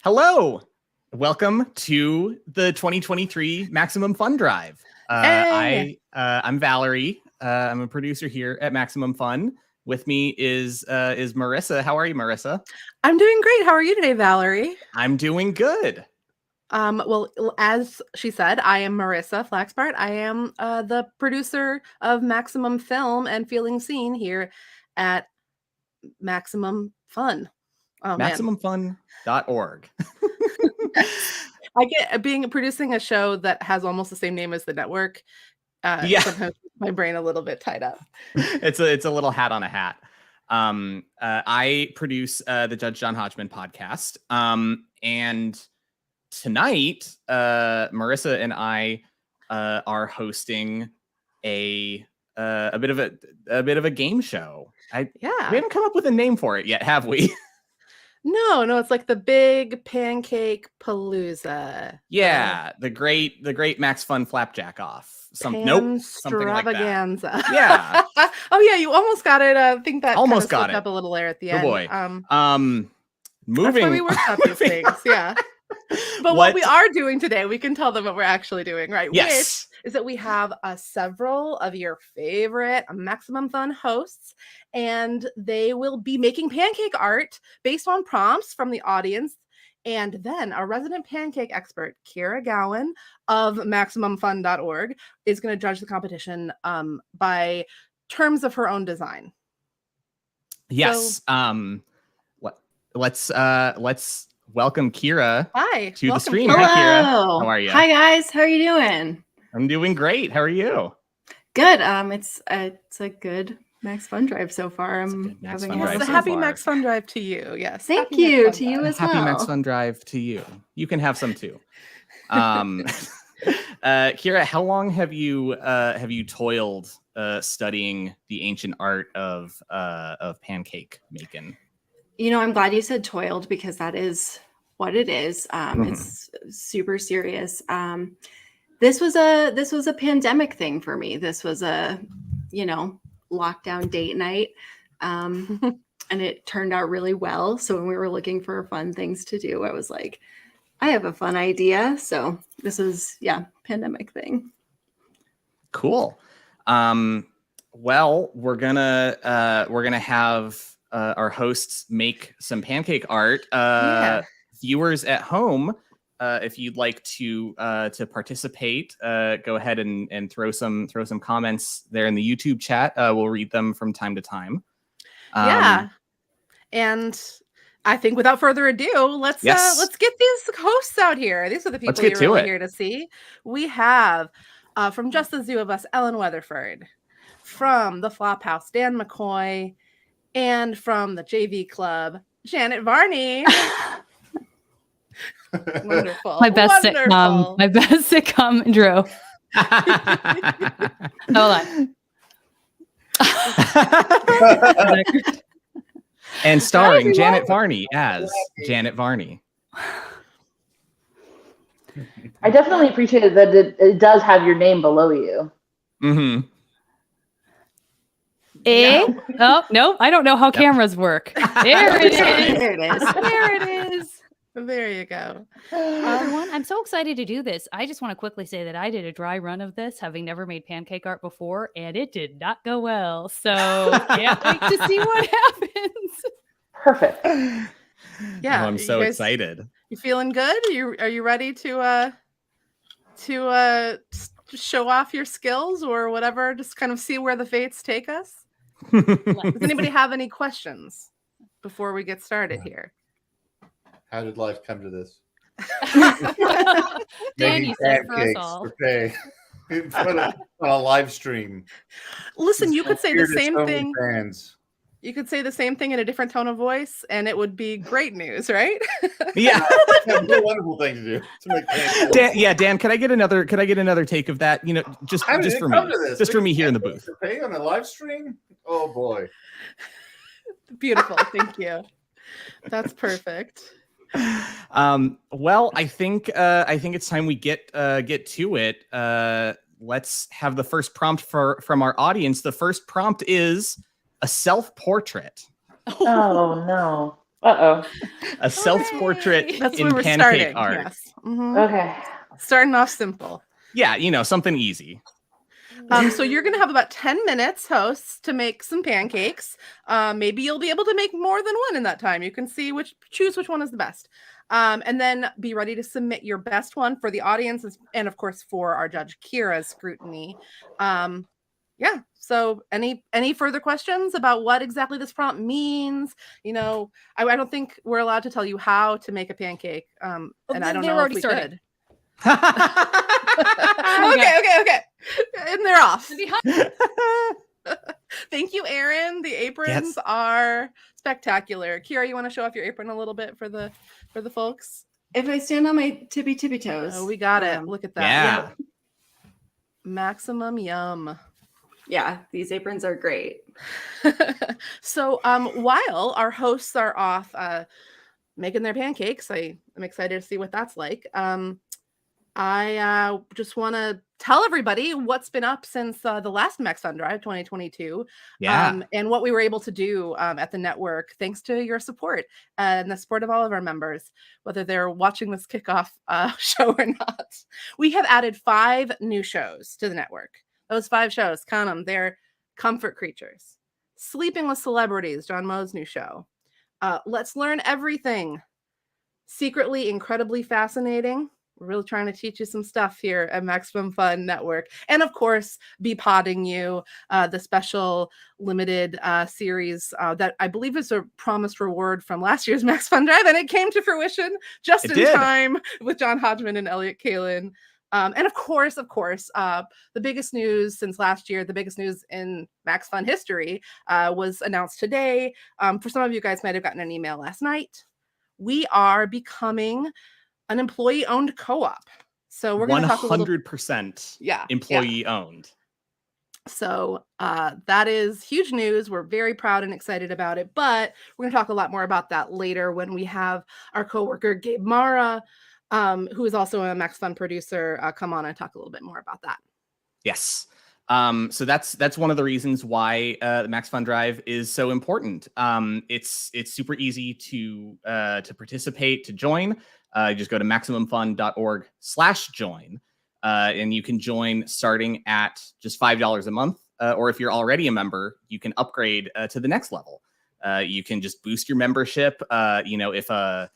Hello, welcome to the 2023 Maximum Fun Drive. I'm Valerie. I'm a producer here at Maximum Fun. With me is Marissa. How are you, Marissa? I'm doing great. How are you today, Valerie? I'm doing good. Well, as she said, I am Marissa Flaxbart. I am the producer of Maximum Film and Feeling Seen here at Maximum Fun. Oh, MaximumFun.org. I get producing a show that has almost the same name as the network. Sometimes my brain a little bit tied up. It's a little hat on a hat. I produce the Judge John Hodgman podcast. And tonight, Marissa and I are hosting a bit of a game show. We haven't come up with a name for it yet, have we? No, it's like the big pancake palooza. Yeah, the great MaxFun flapjack off. Something like that. Yeah. Oh yeah, you almost got it. I think that almost got it up a little there at the end. Oh boy. Moving. That's why we work out these things. Yeah. But what we are doing today, we can tell them what we're actually doing, right? Yes. Which is that we have several of your favorite Maximum Fun hosts, and they will be making pancake art based on prompts from the audience. And then a resident pancake expert, Kira Gowan of MaximumFun.org, is going to judge the competition by terms of her own design. Yes. So, let's welcome Kira to the stream. Hello. Hi, Kira. How are you? Hi, guys. How are you doing? I'm doing great. How are you? Good. It's a good MaxFunDrive so far. I'm having a happy MaxFunDrive to you. Yes. Thank you to you as well. Happy MaxFunDrive to you. You can have some too. Kira, how long have you toiled studying the ancient art of pancake making? You know, I'm glad you said toiled because that is what it is. It's super serious. This was a pandemic thing for me. This was a, lockdown date night. And it turned out really well. So when we were looking for fun things to do, I was like, I have a fun idea. So this was, pandemic thing. Cool. Well, we're gonna have our hosts make some pancake art. Viewers at home, if you'd like to participate, go ahead and throw some comments there in the YouTube chat. We'll read them from time to time. And I think without further ado, let's get these hosts out here. These are the people you're really here to see. We have from Just the Zoo of Us, Ellen Weatherford, from the Flophouse, Dan McCoy, and from the JV Club, Janet Varney. Wonderful. My best sitcom, Drew. Hold on. And starring Janet Varney as Janet Varney. I definitely appreciate that it does have your name below you. Mm-hmm. Oh, no, I don't know how cameras work. There it is. There it is. There it is. There you go. Everyone, I'm so excited to do this. I just want to quickly say that I did a dry run of this, having never made pancake art before, and it did not go well. So can't wait to see what happens. Perfect. Yeah, I'm so excited. You feeling good? Are you ready to show off your skills or whatever? Just kind of see where the fates take us. Does anybody have any questions before we get started here? How did life come to this? Dan, you said for us all. For pay. on a live stream. Listen, you could say the same thing. You could say the same thing in a different tone of voice, and it would be great news, right? Yeah, it's a wonderful thing to do. To make Dan, could I get another take of that? Just for me, just for me here in the booth. Pay on a live stream? Oh boy, beautiful. Thank you. That's perfect. Well, I think it's time we get to it. Let's have the first prompt from our audience. The first prompt is a self-portrait. Oh no. Uh-oh. A self-portrait That's in where we're pancake starting. art. Yes. Mhm. Okay. Starting off simple. Yeah, something easy. So you're going to have about 10 minutes, hosts, to make some pancakes. Maybe you'll be able to make more than one in that time. You can choose which one is the best. And then be ready to submit your best one for the audience and of course for our judge Kira's scrutiny. Yeah. So any further questions about what exactly this prompt means? I don't think we're allowed to tell you how to make a pancake. And I don't know if we could. Okay. And they're off. Thank you, Aaron. The aprons are spectacular. Kira, you want to show off your apron a little bit for the folks? If I stand on my tippy toes. Oh, we got it. Look at that. Yeah. Maximum yum. Yeah, these aprons are great. So while our hosts are off making their pancakes, I'm excited to see what that's like. I just want to tell everybody what's been up since the last MaxFunDrive 2022. And what we were able to do at the network, thanks to your support and the support of all of our members, whether they're watching this kickoff show or not. We have added 5 new shows to the network. Those 5 shows, count them, they're Comfort Creatures, Sleeping with Celebrities, John Moe's new show, Let's Learn Everything, Secretly Incredibly Fascinating. We're really trying to teach you some stuff here at MaxFun Network. And of course, Be Podding You, the special limited series that I believe is a promised reward from last year's MaxFunDrive. And it came to fruition just in time with John Hodgman and Elliot Kalin. And of course, the biggest news since last year, the biggest news in MaxFun history was announced today. For some of you guys might have gotten an email last night. We are becoming an employee-owned co-op. So we're going to talk 100% employee-owned. So that is huge news. We're very proud and excited about it. But we're going to talk a lot more about that later when we have our coworker Gabe Mara, who is also a MaxFun producer, come on and talk a little bit more about that. Yes. So that's one of the reasons why the MaxFunDrive is so important. It's super easy to participate, to join. Just go to MaximumFun.org/join, and you can join starting at just $5 a month. Or if you're already a member, you can upgrade to the next level. You can just boost your membership. If a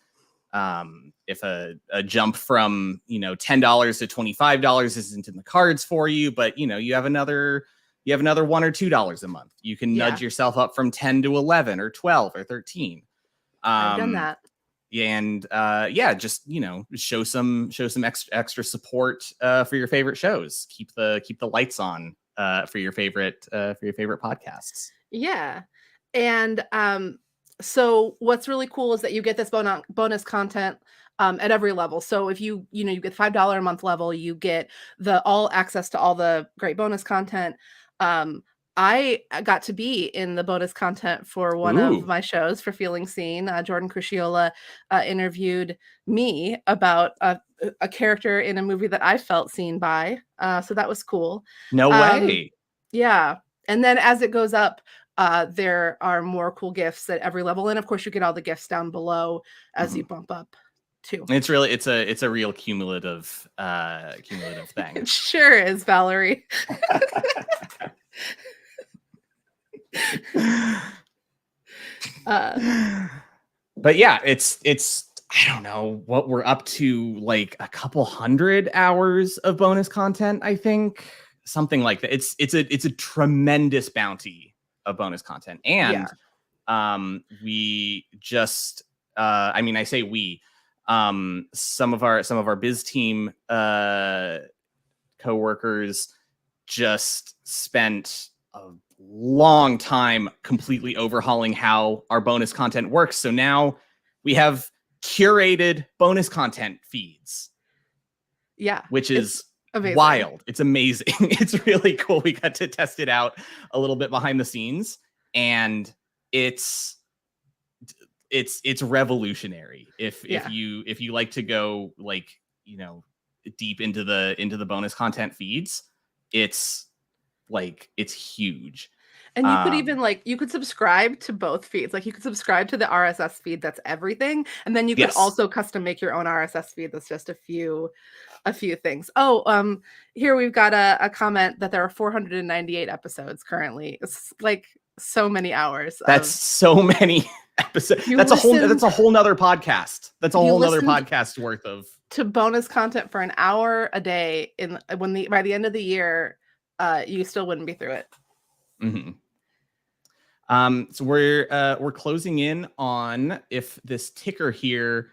jump from $10 to $25 isn't in the cards for you, but you have another $1 or $2 a month. You can nudge yourself up from 10 to 11 or 12 or 13. I've done that. And just show some extra support for your favorite shows. Keep the lights on for your favorite podcasts. Yeah, and so what's really cool is that you get this bonus content at every level. So if you get $5 a month level, you get the all access to all the great bonus content. I got to be in the bonus content for one of my shows for Feeling Seen. Jordan Crucchiola interviewed me about a character in a movie that I felt seen by. So that was cool. No way. Yeah. And then as it goes up, there are more cool gifts at every level. And of course, you get all the gifts down below as you bump up too. It's a real cumulative thing. It sure is, Valerie. But yeah, it's I don't know what we're up to, like a couple hundred hours of bonus content, I think, something like that. It's a tremendous bounty of bonus content. And we just I say we, some of our biz team coworkers just spent a long time completely overhauling how our bonus content works. So now we have curated bonus content feeds. Yeah. Which is amazing. Wild. It's amazing. It's really cool. We got to test it out a little bit behind the scenes, and it's revolutionary. If you like to go deep into the bonus content feeds, it's huge. And you could even you could subscribe to both feeds. Like you could subscribe to the RSS feed that's everything, and then you could Yes. also custom make your own RSS feed that's just a few things. Oh, here we've got a comment that there are 498 episodes currently. It's like so many hours. That's so many episodes. You That's a listen- whole nother podcast. That's a You whole nother listened- podcast worth of to bonus content for an hour a day by the end of the year, you still wouldn't be through it. Mm-hmm. So we're closing in on, if this ticker here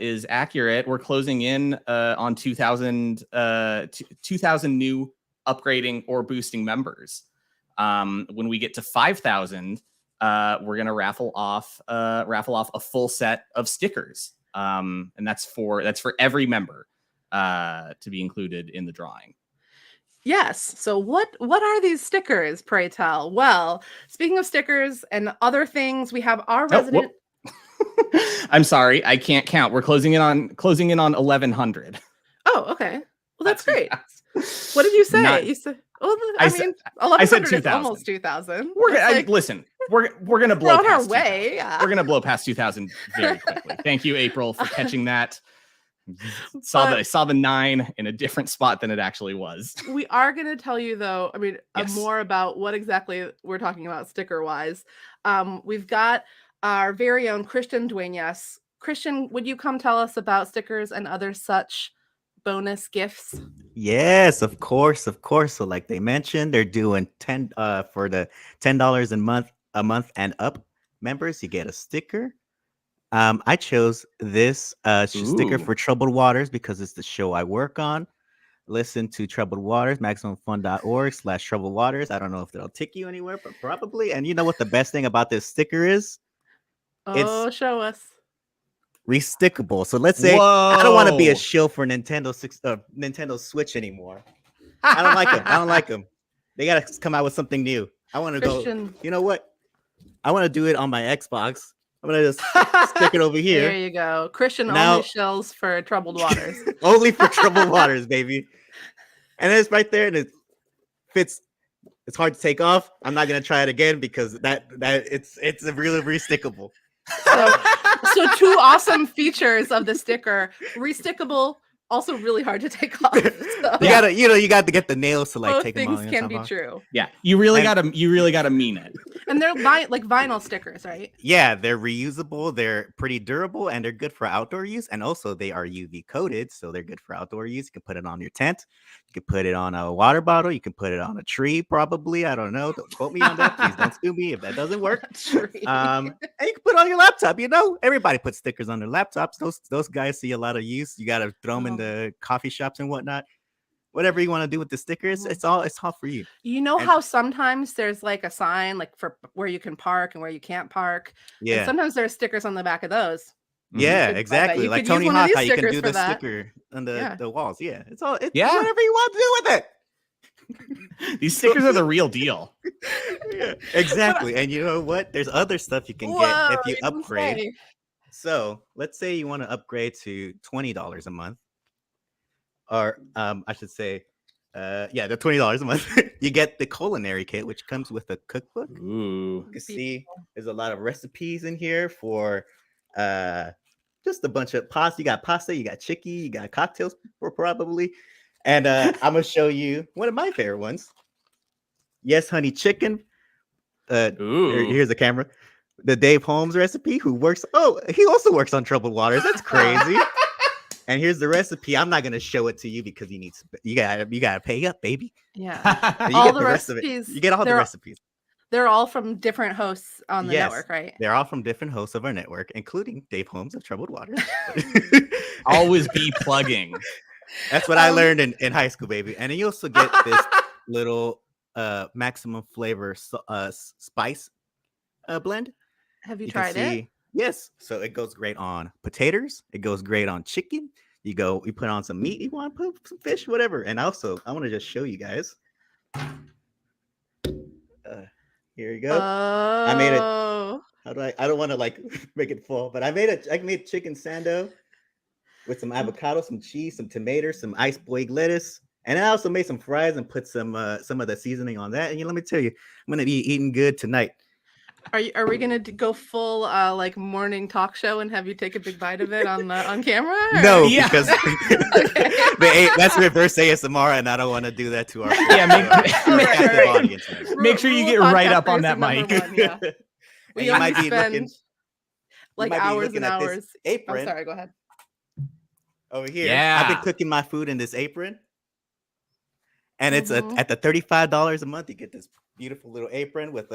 is accurate, we're closing in on 2,000 new upgrading or boosting members. When we get to 5,000, we're gonna raffle off a full set of stickers, and that's for every member to be included in the drawing. Yes. So what are these stickers, pray tell? Well, speaking of stickers and other things, we have our resident. I'm sorry, I can't count. We're closing in on 1,100. Oh, okay. Well, that's great. What did you say? You said, I mean, 1,100 is 2,000. almost 2,000. Listen, we're gonna blow. We're on our past way. 2,000. Yeah. We're gonna blow past 2,000 very quickly. Thank you, April, for catching that. Saw the 9 in a different spot than it actually was. We are going to tell you, though, I mean, Yes. more about what exactly we're talking about sticker-wise. We've got our very own Christian Dueñas. Christian, would you come tell us about stickers and other such bonus gifts? Yes, of course. So like they mentioned, they're doing 10 for the $10 a month and up members, you get a sticker. I chose this sticker Ooh. for Troubled Waters because it's the show I work on. Listen to Troubled Waters, MaxFunDrive.org/Troubled Waters. I don't know if they'll tick you anywhere, but probably. And you know what the best thing about this sticker is? Oh, show us. Restickable. So let's say I don't want to be a Whoa. shill for Nintendo Switch anymore. I don't like them. They gotta come out with something new. I want to go. Christian, You know what? I want to do it on my Xbox. I'm gonna just stick it over there here. you go. Christian Now- only shells for Troubled Waters. Only for Troubled Waters, baby. And it's right there, and it fits. It's hard to take off. I'm not gonna try it again because it's a really restickable. So two awesome features of the sticker: restickable, also really hard to take off. So You got to get the nails to like both take them things off. can be true, Yeah, you really And- gotta mean it. and they're like vinyl stickers, right? Yeah, they're reusable, they're pretty durable, and they're good for outdoor use. And also, they are UV coated, so they're good for outdoor use. You can put it on your tent, you can put it on a water bottle, you can put it on a tree, probably. I don't know. Don't quote me on that. Please don't sue me if that doesn't work. Tree. And you can put it on your laptop. You know, everybody puts stickers on their laptops. Those guys see a lot of use. You got to throw them in the coffee shops and whatnot. Whatever you want to do with the stickers, it's all for you. You know and- how sometimes there's like a sign like for where you can park and where you can't park. And Yeah. sometimes there's stickers on the back of those. Yeah, could- I exactly. bet Like you could use Tony one of Hawk, these how you can stickers do for the that. sticker on Yeah. the walls. Yeah, it's whatever you want to do with it. These stickers are the real deal. Yeah, exactly. And you know what? There's other stuff you can get if you didn't upgrade. say. So let's say you want to upgrade to $20 a month, or I should say, the $20 a month. You get the culinary kit, which comes with a cookbook. Ooh. You can see there's a lot of recipes in here for just a bunch of pasta. You got pasta, you got chicky, you got cocktails probably. And I'm gonna show you one of my favorite ones. Yes, honey chicken. Ooh. Here's the camera. The Dave Holmes recipe, he also works on Troubled Waters. That's crazy. And here's the recipe. I'm not gonna show it to you because you gotta pay up, baby. Yeah. And you All get the the rest of recipes, it. You get all the they're- recipes. They're all from different hosts on the Yes. network, right? They're all from different hosts of our network, including Dave Holmes of Troubled Waters. Always be plugging. That's what I learned in high school, baby. And then you also get this little maximum flavor spice blend. Have you You can tried it? see- Yes. So it goes great on potatoes. It goes great on chicken. You put on some meat. You want to put some fish, whatever. And also, I want to just show you guys. Here you go. I made it. How do I don't want to like make it full, but I made chicken sando with some avocado, some cheese, some tomatoes, some ice boiled lettuce, And I also made some fries and put some of the seasoning on that. And let me tell you, I'm gonna be eating good tonight. Are we gonna go full like morning talk show and have you take a big bite of it on camera? Or? No, Yeah. because that's reverse ASMR, and I don't want to do that to our Right. audience. Make sure you get Rule of right podcast up on that person mic. number one, yeah. And We you only might be spend looking like might be hours looking and at this hours. apron. I'm sorry, go ahead. Over here. Yeah. I've been cooking my food in this apron. And it's Mhm. at the $35 a month, you get this beautiful little apron with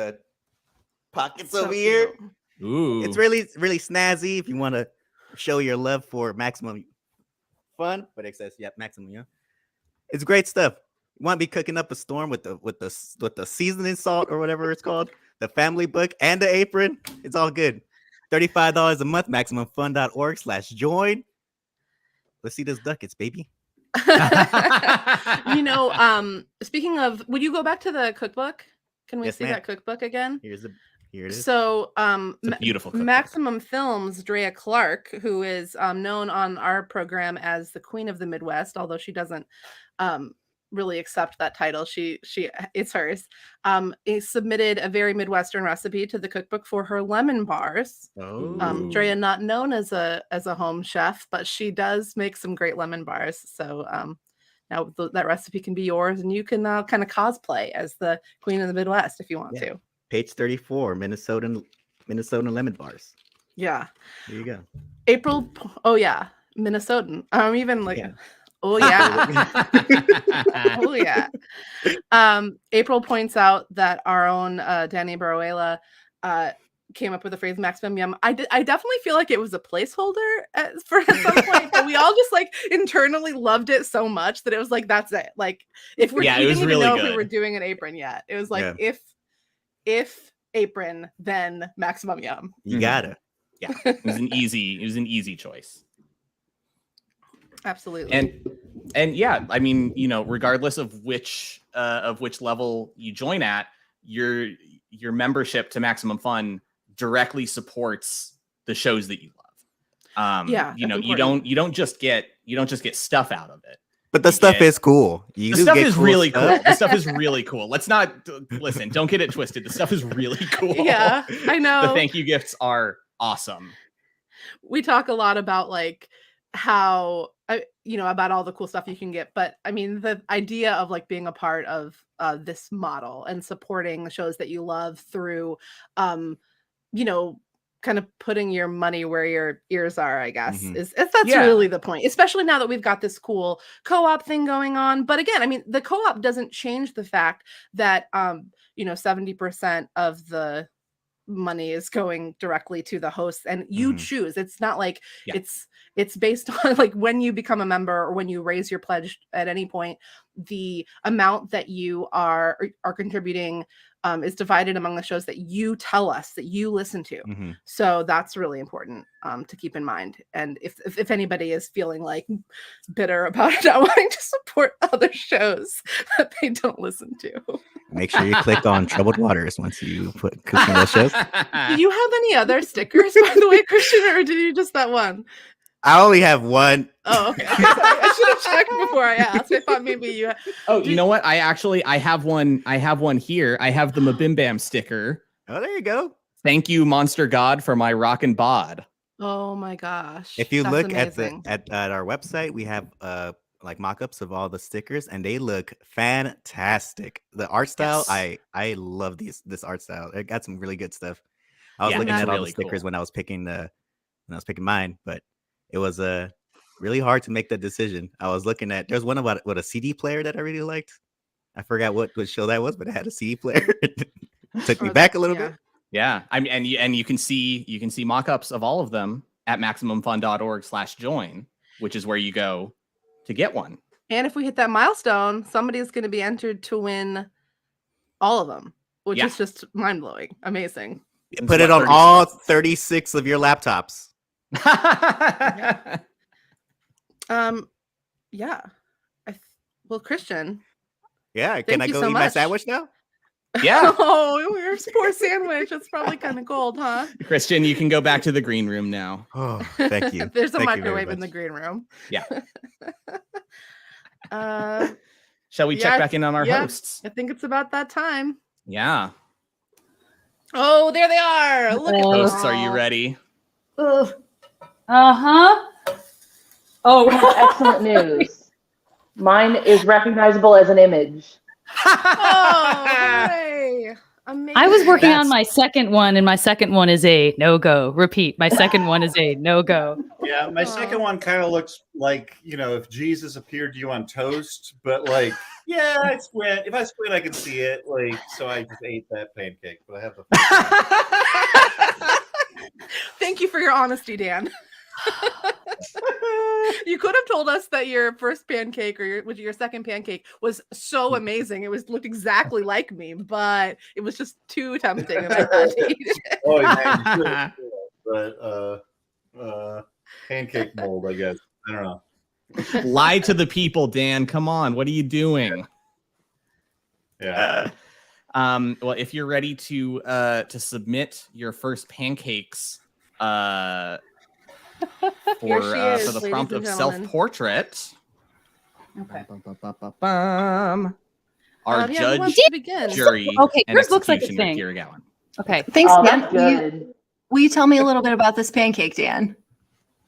pockets So over here. cute. Ooh. It's really, really snazzy if you want to show your love for maximum fun, but it says, maximum, yeah. It's great stuff. You want to be cooking up a storm with the seasoning salt or whatever it's called, the family book and the apron. It's all good. $35 a month, MaximumFun.org/join. Let's see those ducats, baby. Speaking of, would you go back to the cookbook? Can we Yes, see ma'am. that cookbook again? Here it is. So, It's a beautiful cookbook. Maximum Films, Drea Clark, who is known on our program as the Queen of the Midwest, although she doesn't really accept that title. It's hers. It submitted a very Midwestern recipe to the cookbook for her lemon bars. Oh. Drea, not known as a home chef, but she does make some great lemon bars. So now that recipe can be yours, and you can kind of cosplay as the Queen of the Midwest if you want to. Page 34, Minnesota lemon bars. Yeah. There you go. April. Oh yeah, Minnesotan. I'm even like. Yeah. Oh yeah. Oh yeah. April points out that our own Danny Baruela came up with the phrase "maximum yum." I definitely feel like it was a placeholder at some point, but we all just like internally loved it so much that it was like, that's it. Like if we Yeah, it didn't was even really know if we good. were doing an apron yet. It was like if apron, then maximum yum. You gotta. Yeah, it was an easy choice. Absolutely. And yeah, I mean, regardless of which level you join at, your membership to Maximum Fun directly supports the shows that you love. You don't just get stuff out of it. But the stuff is cool. The stuff is really cool. The stuff is really cool. Let's not listen. Don't get it twisted. The stuff is really cool. Yeah, I know. The thank you gifts are awesome. We talk a lot about like how about all the cool stuff you can get, but I mean the idea of like being a part of this model and supporting the shows that you love through kind of putting your money where your ears are, I guess, is that's really the point, especially now that we've got this cool co-op thing going on. But again, I mean, the co-op doesn't change the fact that 70% of the money is going directly to the hosts, and you choose. It's not like it's based on like when you become a member or when you raise your pledge at any point, the amount that you are contributing is divided among the shows that you tell us that you listen to. So that's really important to keep in mind. And if anybody is feeling like bitter about not wanting to support other shows that they don't listen to, make sure you click on Troubled Waters once you put cooking those shows. Do you have any other stickers, by the way, Christian, or did you just that one? I only have one. Oh, okay. Sorry. I should have checked before I asked. I thought maybe you. You know what? I have one. I have one here. I have the Mabimbam sticker. Oh, there you go. Thank you, Monster God, for my rockin' bod. Oh my gosh! If you look amazing. at our website, we have like mock-ups of all the stickers, and they look fantastic. The art style, I love this art style. It got some really good stuff. I was looking at all the stickers when I was picking mine, but it was really hard to make that decision. I was looking at, there's one about a CD player that I really liked. I forgot what show that was, but it had a CD player. Took me back a little bit. Yeah, I mean, and you can see mock-ups of all of them at MaximumFun.org/join, which is where you go to get one. And if we hit that milestone, somebody is going to be entered to win all of them, which is just mind-blowing. Amazing. Put it on all 36 of your laptops. Yeah. Well, Christian. Yeah, can I go eat my sandwich now? Yeah. Oh, your poor sandwich. It's probably kind of cold, huh? Christian, you can go back to the green room now. Oh, thank you. There's a microwave in the green room. Yeah. Shall we check back in on our yeah. hosts? I think it's about that time. Yeah. Oh, there they are. Look at Hosts, are them. you ready? Uh-huh. I have excellent news. Mine is recognizable as an image. Oh, hooray. Amazing. I was working on That's- my second one, and my second one is a no-go. Repeat, my second one is a no-go. Yeah, my second one kind of looks like, if Jesus appeared to you on toast, but like, yeah, I squint. If I squint, I can see it. Like, so I just ate that pancake, but I have the. Thank you for your honesty, Dan. You could have told us that your first pancake or your second pancake was so amazing. It looked exactly like me, but it was just too tempting and I had to eat it. Oh, yeah, but pancake mold, I guess. I don't know. Lie to the people, Dan. Come on. What are you doing? Yeah. Well, if you're ready to submit your first pancakes Here she is, for the ladies prompt and of gentlemen. self-portrait. Okay. Our Who judge, wants to begin? jury, Okay, and yours looks like a executioner, thing. Kira Gowan. Okay. Thanks, Oh, Dan. that's good. Will you tell me a little bit about this pancake, Dan?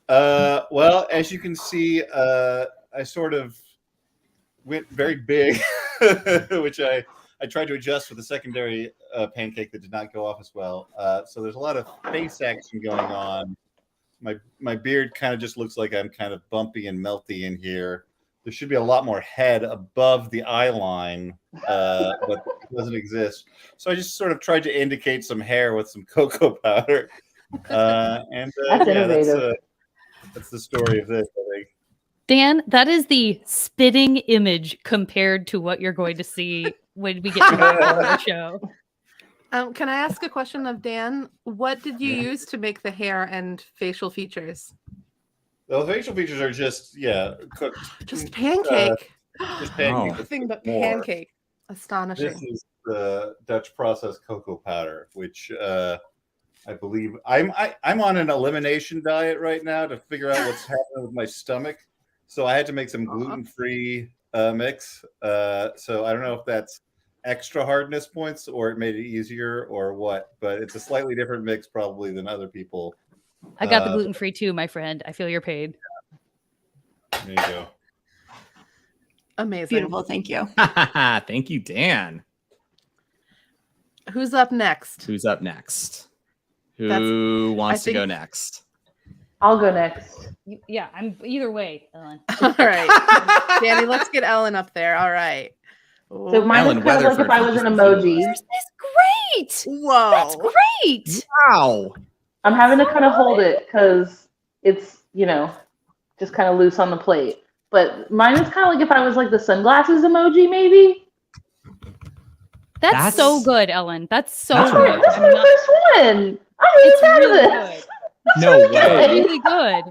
Well, as you can see, I sort of went very big, which I tried to adjust for the secondary pancake that did not go off as well. So there's a lot of face action going on. My beard kind of just looks like I'm kind of bumpy and melty in here. There should be a lot more head above the eye line, but it doesn't exist. So I just sort of tried to indicate some hair with some cocoa powder. That's Yeah, innovative. that's the story of this, I think. Dan, that is the spitting image compared to what you're going to see when we get to the show. Can I ask a question of Dan? What did you use to make the hair and facial features? The facial features are just cooked. Just pancake. Just pancake. Nothing but more. pancake. Astonishing. This is the Dutch processed cocoa powder, which I believe I'm on an elimination diet right now to figure out what's happening with my stomach. So I had to make some gluten-free mix. So I don't know if that's extra hardness points or it made it easier or what, but it's a slightly different mix probably than other people. I got the gluten-free too, my friend. I feel your pain. There you go. Amazing. Beautiful. Thank you. Thank you, Dan. Who's up next? Who's up next? Who wants to go next? I'll go next. Yeah, I'm either way, Ellen. All right. Danny, let's get Ellen up there. All right. So mine Ellen is kind of like if I was an emoji. Yours is great. Whoa. That's great. Wow. I'm having to kind of hold it because it's, just kind of loose on the plate. But mine is kind of like if I was like the sunglasses emoji, maybe. That's so good, Ellen. That's so That's good. right. That's my first one. I'm really It's proud really of this. No It's way. really good.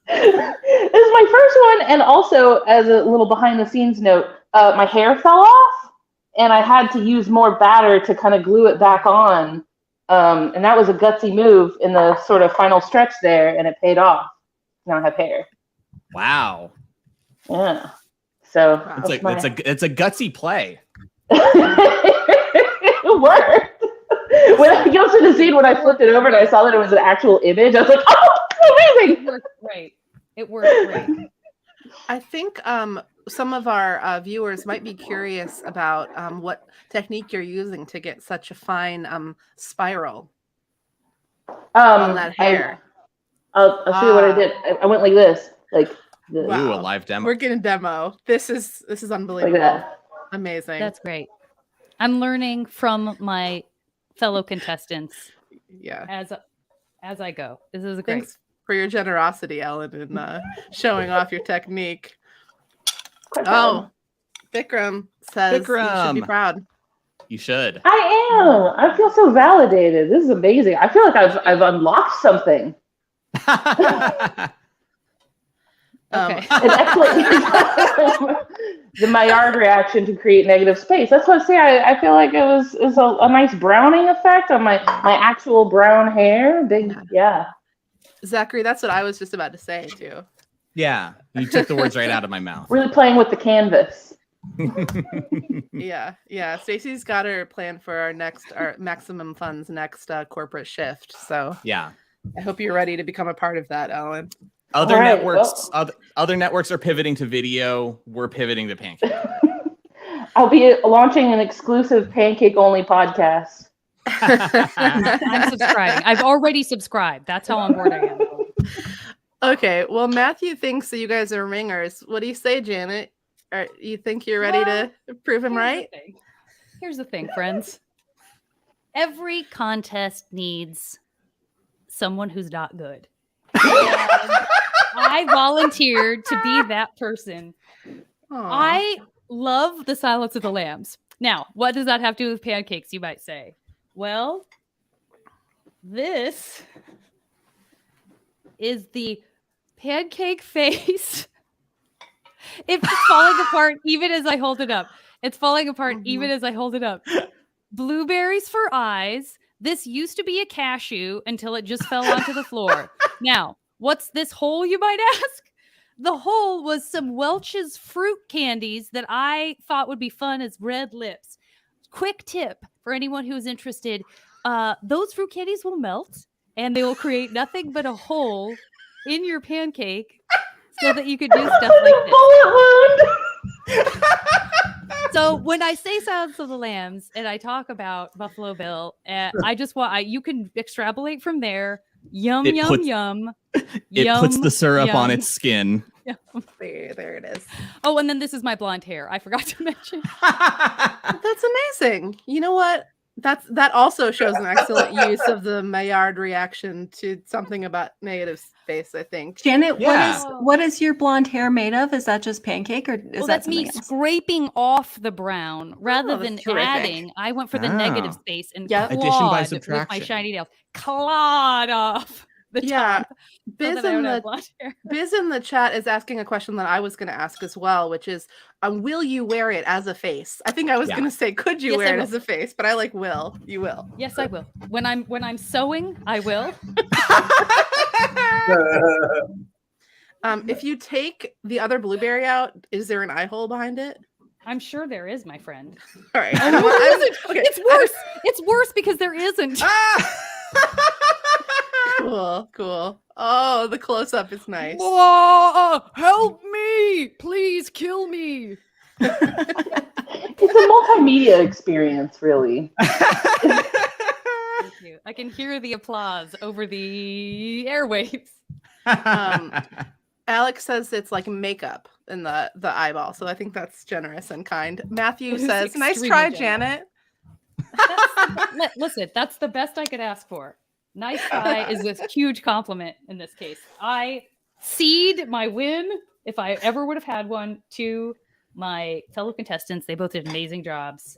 This is my first one, and also as a little behind-the-scenes note, my hair fell off, and I had to use more batter to kind of glue it back on, and that was a gutsy move in the sort of final stretch there, and it paid off. Now I have hair. Wow. Yeah. So It's a gutsy play. it worked. When I go to the scene when I flipped it over and I saw that it was an actual image, I was like, "Oh, amazing!" It worked great. It worked great. I think some of our viewers might be curious about what technique you're using to get such a fine spiral on that hair. I'll show you what I did. I went like this, like this. Wow. Ooh, a live demo. We're getting demo. This is unbelievable. Like that. Amazing. That's great. I'm learning from my fellow contestants yeah. as I go. This is great. Thanks for your generosity, Ellen, in showing off your technique. Quite proud. Oh, Vikram says you should be Vikram. proud. You should. I am. I feel so validated. This is amazing. I feel like I've unlocked something. Okay. An excellent the Maillard reaction to create negative space. That's what I say. I feel like it was a nice browning effect on my actual brown hair. Big, yeah. Zachary, that's what I was just about to say too. Yeah, you took the words right out of my mouth. Really playing with the canvas. Yeah. Stacy's got her plan for our Maximum Fun's next corporate shift. So Yeah. I hope you're ready to become a part of that, Ellen. Other All right, networks, other networks are pivoting to video. We're pivoting to pancake. I'll be launching an exclusive pancake-only podcast. I'm subscribing. I've already subscribed. That's how on board I am. Okay, well, Matthew thinks that you guys are ringers. What do you say, Janet? You think you're ready to prove him right? Here's the thing, friends. Every contest needs someone who's not good. And I volunteered to be that person. Aw. I love the Silence of the Lambs. Now, what does that have to do with pancakes, you might say? Well, this is the pancake face. It's falling apart even as I hold it up. It's falling apart even as I hold it up. Blueberries for eyes. This used to be a cashew until it just fell onto the floor. Now, what's this hole, you might ask? The hole was some Welch's fruit candies that I thought would be fun as red lips. Quick tip for anyone who is interested. Those fruit candies will melt and they will create nothing but a hole in your pancake so that you could do stuff like this. Bullet wound. So when I say Silence of the Lambs and I talk about Buffalo Bill, I just want you can extrapolate from there. Yum, It yum, puts- yum. It Yum, puts the syrup on yum. its skin. There it is. Oh, and then this is my blonde hair. I forgot to mention. That's amazing. You know what? That also shows an excellent use of the Maillard reaction to something about negative space, I think. Janet, Yeah. what is your blonde hair made of? Is that just pancake or is Well, that that's me something else? scraping off the brown rather Oh, that's than terrific. adding. I went for the negative Oh. space and Yep. Addition by clawed with my subtraction. shiny nails. Clawed off the Yeah. top. So Biz that I in would have the blonde hair. Biz in the chat is asking a question that I was going to ask as well, which is, will you wear it as a face? I think I was Yeah. going to say, could you Yes, I wear it will. as a face? But I like will. You will. Yes, I will. When I'm sewing, I will. If you take the other blueberry out, is there an eye hole behind it? I'm sure there is, my friend. All right. Okay. It's worse. It's worse because there isn't. Cool. Oh, the close up is nice. Help me! Please kill me. It's a multimedia experience, really. Thank you. I can hear the applause over the airwaves. Alex says it's like makeup in the eyeball, so I think that's generous and kind. Matthew It is says, "Nice extremely try, generous. Janet." Listen, that's the best I could ask for. Nice try is a huge compliment in this case. I cede my win, if I ever would have had one, to my fellow contestants. They both did amazing jobs.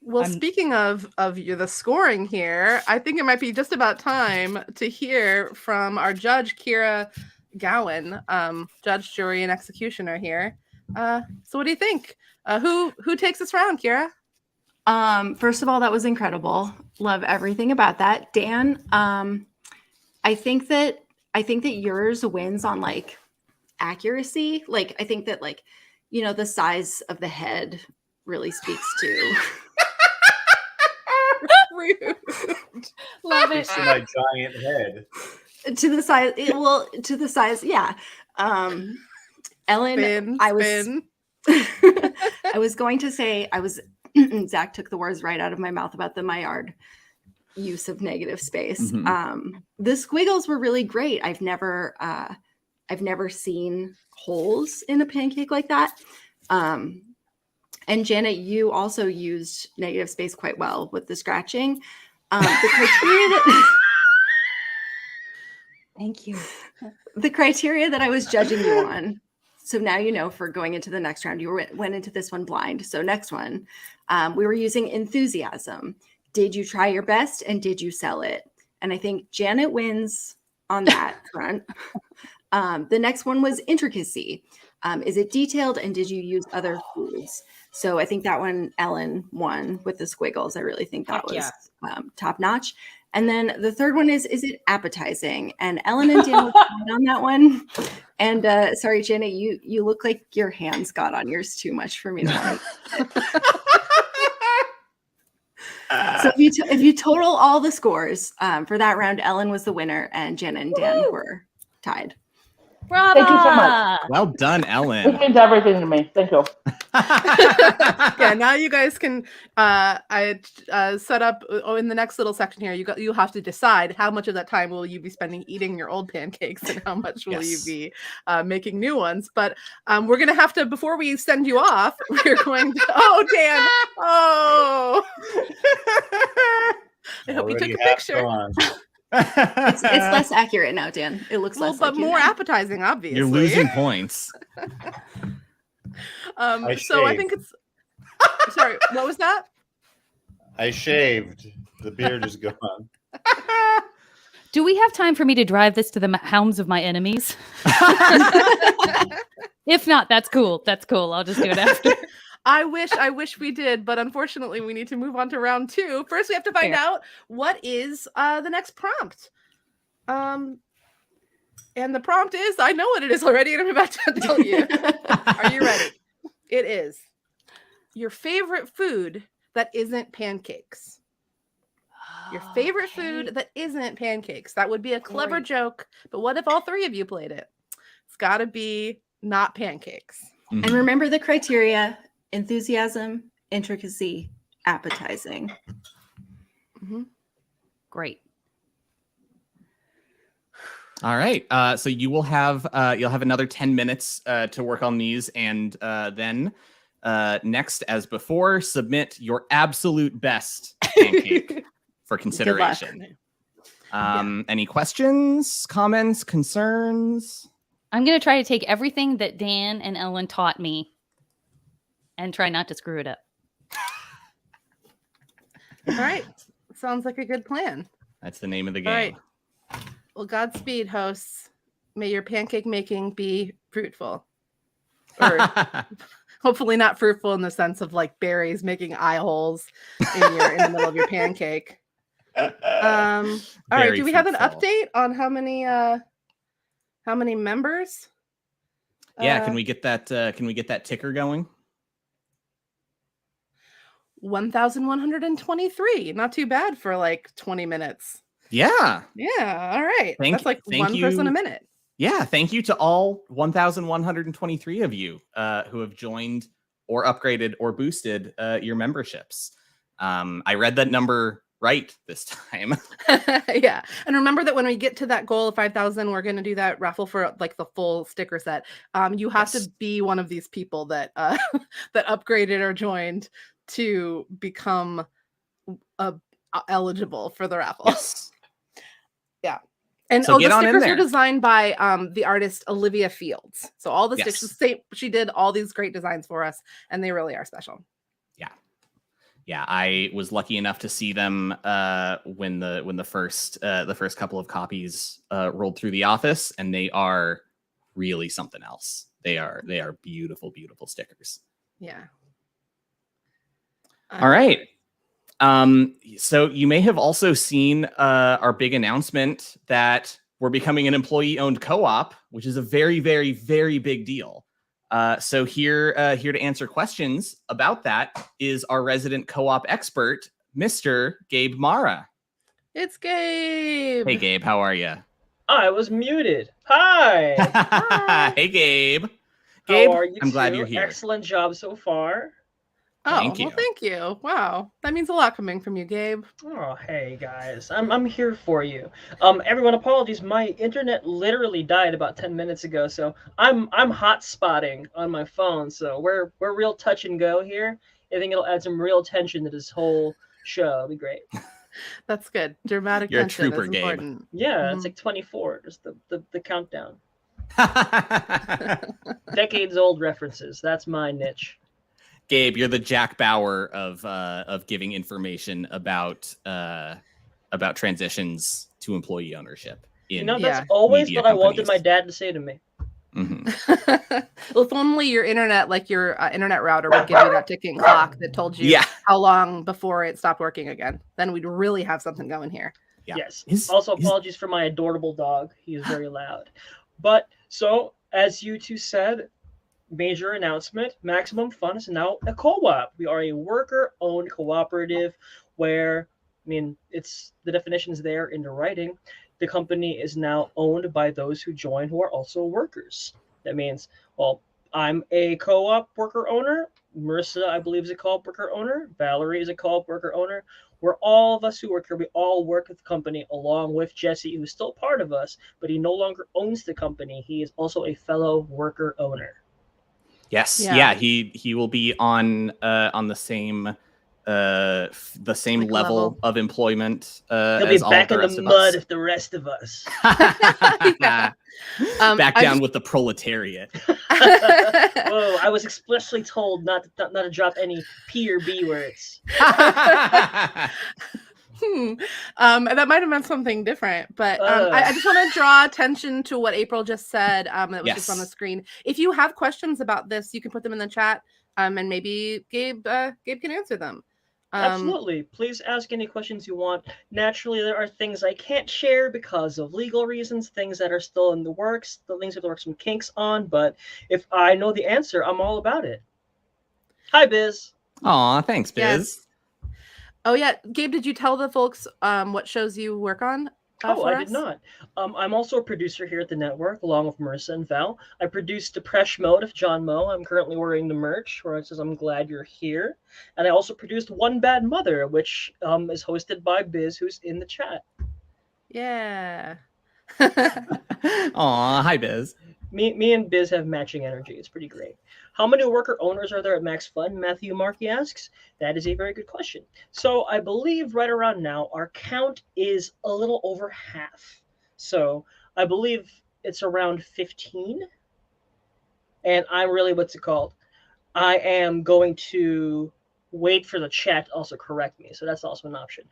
Well, speaking of the scoring here, I think it might be just about time to hear from our judge, Kira Gowan, judge, jury, and executioner here. So what do you think? Who takes this round, Kira? First of all, that was incredible. Love everything about that. Dan, I think that yours wins on like accuracy. Like I think that the size of the head really speaks to Rude. Love it. To my giant head. to the size. Yeah. Ellen, Spin. I was going to say Zach took the words right out of my mouth about the Maillard use of negative space. Mhm. The squiggles were really great. I've never seen holes in a pancake like that. And Janet, you also used negative space quite well with the scratching. The criteria that Thank you. the criteria that I was judging you on. So now you know for going into the next round, you went into this one blind. So next one, we were using enthusiasm. Did you try your best and did you sell it? And I think Janet wins on that front. The next one was intricacy. Is it detailed and did you use other foods? So I think that one, Ellen won with the squiggles. I really think that was top notch. And then the third one is it appetizing? And Ellen and Dan were on that one. And sorry, Janet, you look like your hands got on yours too much for me to like. So if you total all the scores for that round, Ellen was the winner and Janet and Dan were tied. Bravo! Thank you so much. Well done, It Ellen. means everything to me. Thank you. Yeah, now you guys can I set up in the next little section here. You have to decide how much of that time will you be spending eating your old pancakes and how much will you be making new ones. But we're gonna have to, before we send you off, we're going to Dan. I hope you took a picture. It's less accurate now, Dan. It looks less but like you more now. appetizing, obviously. You're losing points. So I think it's sorry, what was that? I shaved. The beard is gone. Do we have time for me to drive this to the hounds of my enemies? If not, that's cool. That's cool. I'll just do it after. I wish we did, but unfortunately we need to move on to round 2. First, we have to find out what is the next prompt. And the prompt is, I know what it is already, and I'm about to tell you. Are you ready? It is your favorite food that isn't pancakes. Your favorite food that isn't pancakes. That would be a clever joke, but what if all 3 of you played it? It's got to be not pancakes. And remember the criteria: enthusiasm, intricacy, appetizing. Great. All right. So you will have you'll have another 10 minutes to work on these, and then next, as before, submit your absolute best pancake for consideration. Any questions, comments, concerns? I'm going to try to take everything that Dan and Ellen taught me and try not to screw it up. All right. Sounds like a good plan. That's the name of the game. All right. Well, Godspeed, hosts. May your pancake making be fruitful. Or hopefully not fruitful in the sense of like berries making eye holes in the middle of your pancake. All right. Do we have an update on how many members? Yeah, can we get that ticker going? 1,123. Not too bad for like 20 minutes. Yeah. Yeah. All right. That's like one person a minute. Yeah. Thank you to all 1,123 of you who have joined or upgraded or boosted your memberships. I read that number right this time. Yeah. And remember that when we get to that goal of 5,000, we're going to do that raffle for like the full sticker set. You have to be one of these people that that upgraded or joined to become eligible for the raffle. Yes. Yeah. And So the get on in stickers there. are designed by the artist Olivia Fields. So all the stickers, she did all these great designs for us, and they really are special. Yeah, I was lucky enough to see them when the first couple of copies rolled through the office, and they are really something else. They are beautiful, beautiful stickers. Yeah. All right. So you may have also seen our big announcement that we're becoming an employee-owned co-op, which is a very, very, very big deal. So here to answer questions about that is our resident co-op expert, Mr. Gabe Mara. It's Gabe. Hey, Gabe, how are you? I was muted. Hi. Hey, Gabe. How are you? I'm glad you're here. Excellent job so far. Thank you. Well, thank you. Wow, that means a lot coming from you, Gabe. Oh, hey guys, I'm here for you. Everyone, apologies. My internet literally died about 10 minutes ago, so I'm hot spotting on my phone. So we're real touch and go here. I think it'll add some real tension to this whole show. It'll be great. That's good. Dramatic You're a tension trooper, is Gabe. important. Yeah, it's like 24. Just the countdown. Decades old references. That's my niche. Gabe, you're the Jack Bauer of giving information about transitions to employee ownership. That's always what I wanted my dad to say to me. Mm-hmm. Well, if only your internet, like your internet router, would give you that ticking clock that told you how long before it stopped working again. Then we'd really have something going here. Yeah. Yes. Also, apologies for my adorable dog. He is very loud. But so, as you two said, major announcement, Maximum Fun is now a co-op. We are a worker-owned cooperative where, I mean, it's the definition is there in the writing. The company is now owned by those who join who are also workers. That means, well, I'm a co-op worker owner. Marissa, I believe, is a co-op worker owner. Valerie is a co-op worker owner. We're all of us who work here. We all work at the company along with Jesse, who's still part of us, but he no longer owns the company. He is also a fellow worker owner. Yes, Yeah. he will be on the same level of employment He'll be as all back the in rest the of mud us. if the rest of us. Yeah. Back I down just- with the proletariat. Whoa, I was explicitly told not to drop any P or B words. That might have meant something different, but I just want to draw attention to what April just said. That was just on the Yes. screen. If you have questions about this, you can put them in the chat, and maybe Gabe can answer them. Absolutely. Please ask any questions you want. Naturally, there are things I can't share because of legal reasons, things that are still in the works, the things that there are some kinks on, but if I know the answer, I'm all about it. Hi, Biz. Aw, thanks, Biz. Yes. Oh yeah, Gabe, did you tell the folks what shows you work on? Oh, I did not. I'm also a producer here at the network, along with Marissa and Val. I produced Depeche Mode of John Moe. I'm currently wearing the merch where it says, "I'm glad you're here." And I also produced One Bad Mother, which is hosted by Biz, who's in the chat. Yeah. Aw, hi, Biz. Me and Biz have matching energy. It's pretty great. How many worker owners are there at MaxFun? Matthew Markey asks. That is a very good question. So I believe right around now, our count is a little over half. So I believe it's around 15. And I'm really, what's it called? I am going to wait for the chat to also correct me. So that's also an option.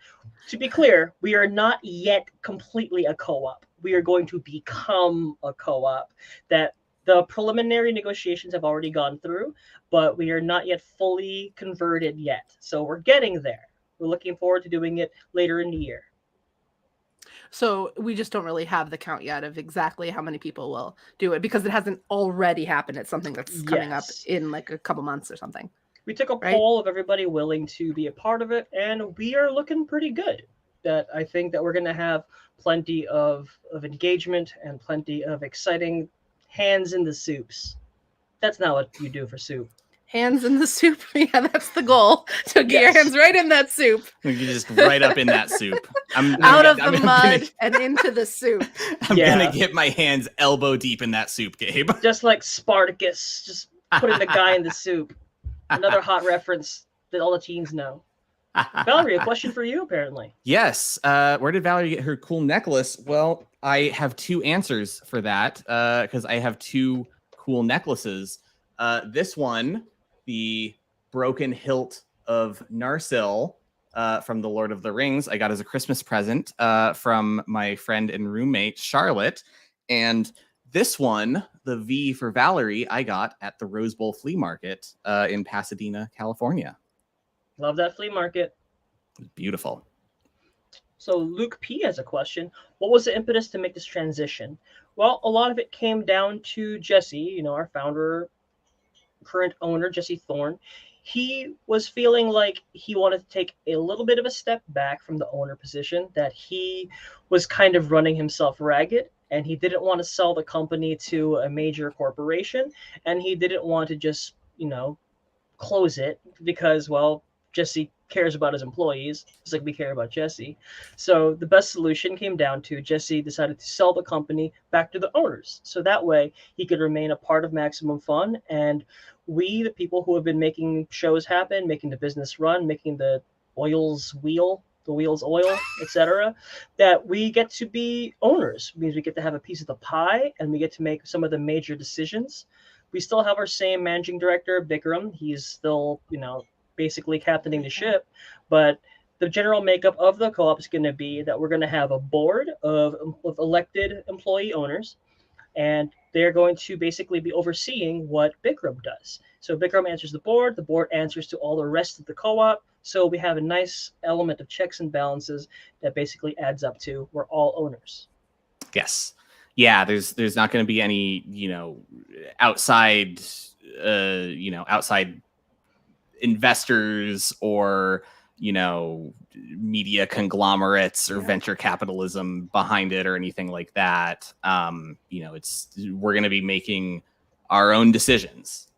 To be clear, we are not yet completely a co-op. We are going to become a co-op. That the preliminary negotiations have already gone through, but we are not yet fully converted yet. So we're getting there. We're looking forward to doing it later in the year. So we just don't really have the count yet of exactly how many people will do it because it hasn't already happened. It's something that's coming up Yes. in like a couple months or something. We took a Right. poll of everybody willing to be a part of it, and we are looking pretty good. That I think that we're going to have plenty of engagement and plenty of exciting hands in the soups. That's not what you do for soup. Hands in the soup. Yeah, that's the goal. To get your Yes. hands right in that soup. You just right up in that soup. Out of the I'm mud and into the soup. I'm Yeah. gonna get my hands elbow deep in that soup, Gabe. Just like Spartacus, just putting the guy in the soup. Another hot reference that all the teens know. Valerie, a question for you, apparently. Yes. Where did Valerie get her cool necklace? Well, I have two answers for that because I have two cool necklaces. This one, the broken hilt of Narsil from The Lord of the Rings, I got as a Christmas present from my friend and roommate, Charlotte. And this one, the V for Valerie, I got at the Rose Bowl Flea Market in Pasadena, California. Love that flea market. Beautiful. So Luke P has a question. What was the impetus to make this transition? Well, a lot of it came down to Jesse, our founder, current owner, Jesse Thorne. He was feeling like he wanted to take a little bit of a step back from the owner position, that he was kind of running himself ragged, and he didn't want to sell the company to a major corporation, and he didn't want to just, close it because, well, Jesse cares about his employees just like we care about Jesse. So the best solution came down to Jesse decided to sell the company back to the owners. So that way he could remain a part of Maximum Fun. And we, the people who have been making shows happen, making the business run, making the wheels oil, etc., that we get to be owners. It means we get to have a piece of the pie and we get to make some of the major decisions. We still have our same managing director, Bikram. He's still, basically captaining the ship, but the general makeup of the co-op is going to be that we're going to have a board of elected employee owners, and they're going to basically be overseeing what Bikram does. So Bikram answers the board answers to all the rest of the co-op, so we have a nice element of checks and balances that basically adds up to we're all owners. Yes. Yeah, there's not going to be any, outside outside investors or media conglomerates or venture capitalism behind it or anything like that. We're going to be making our own decisions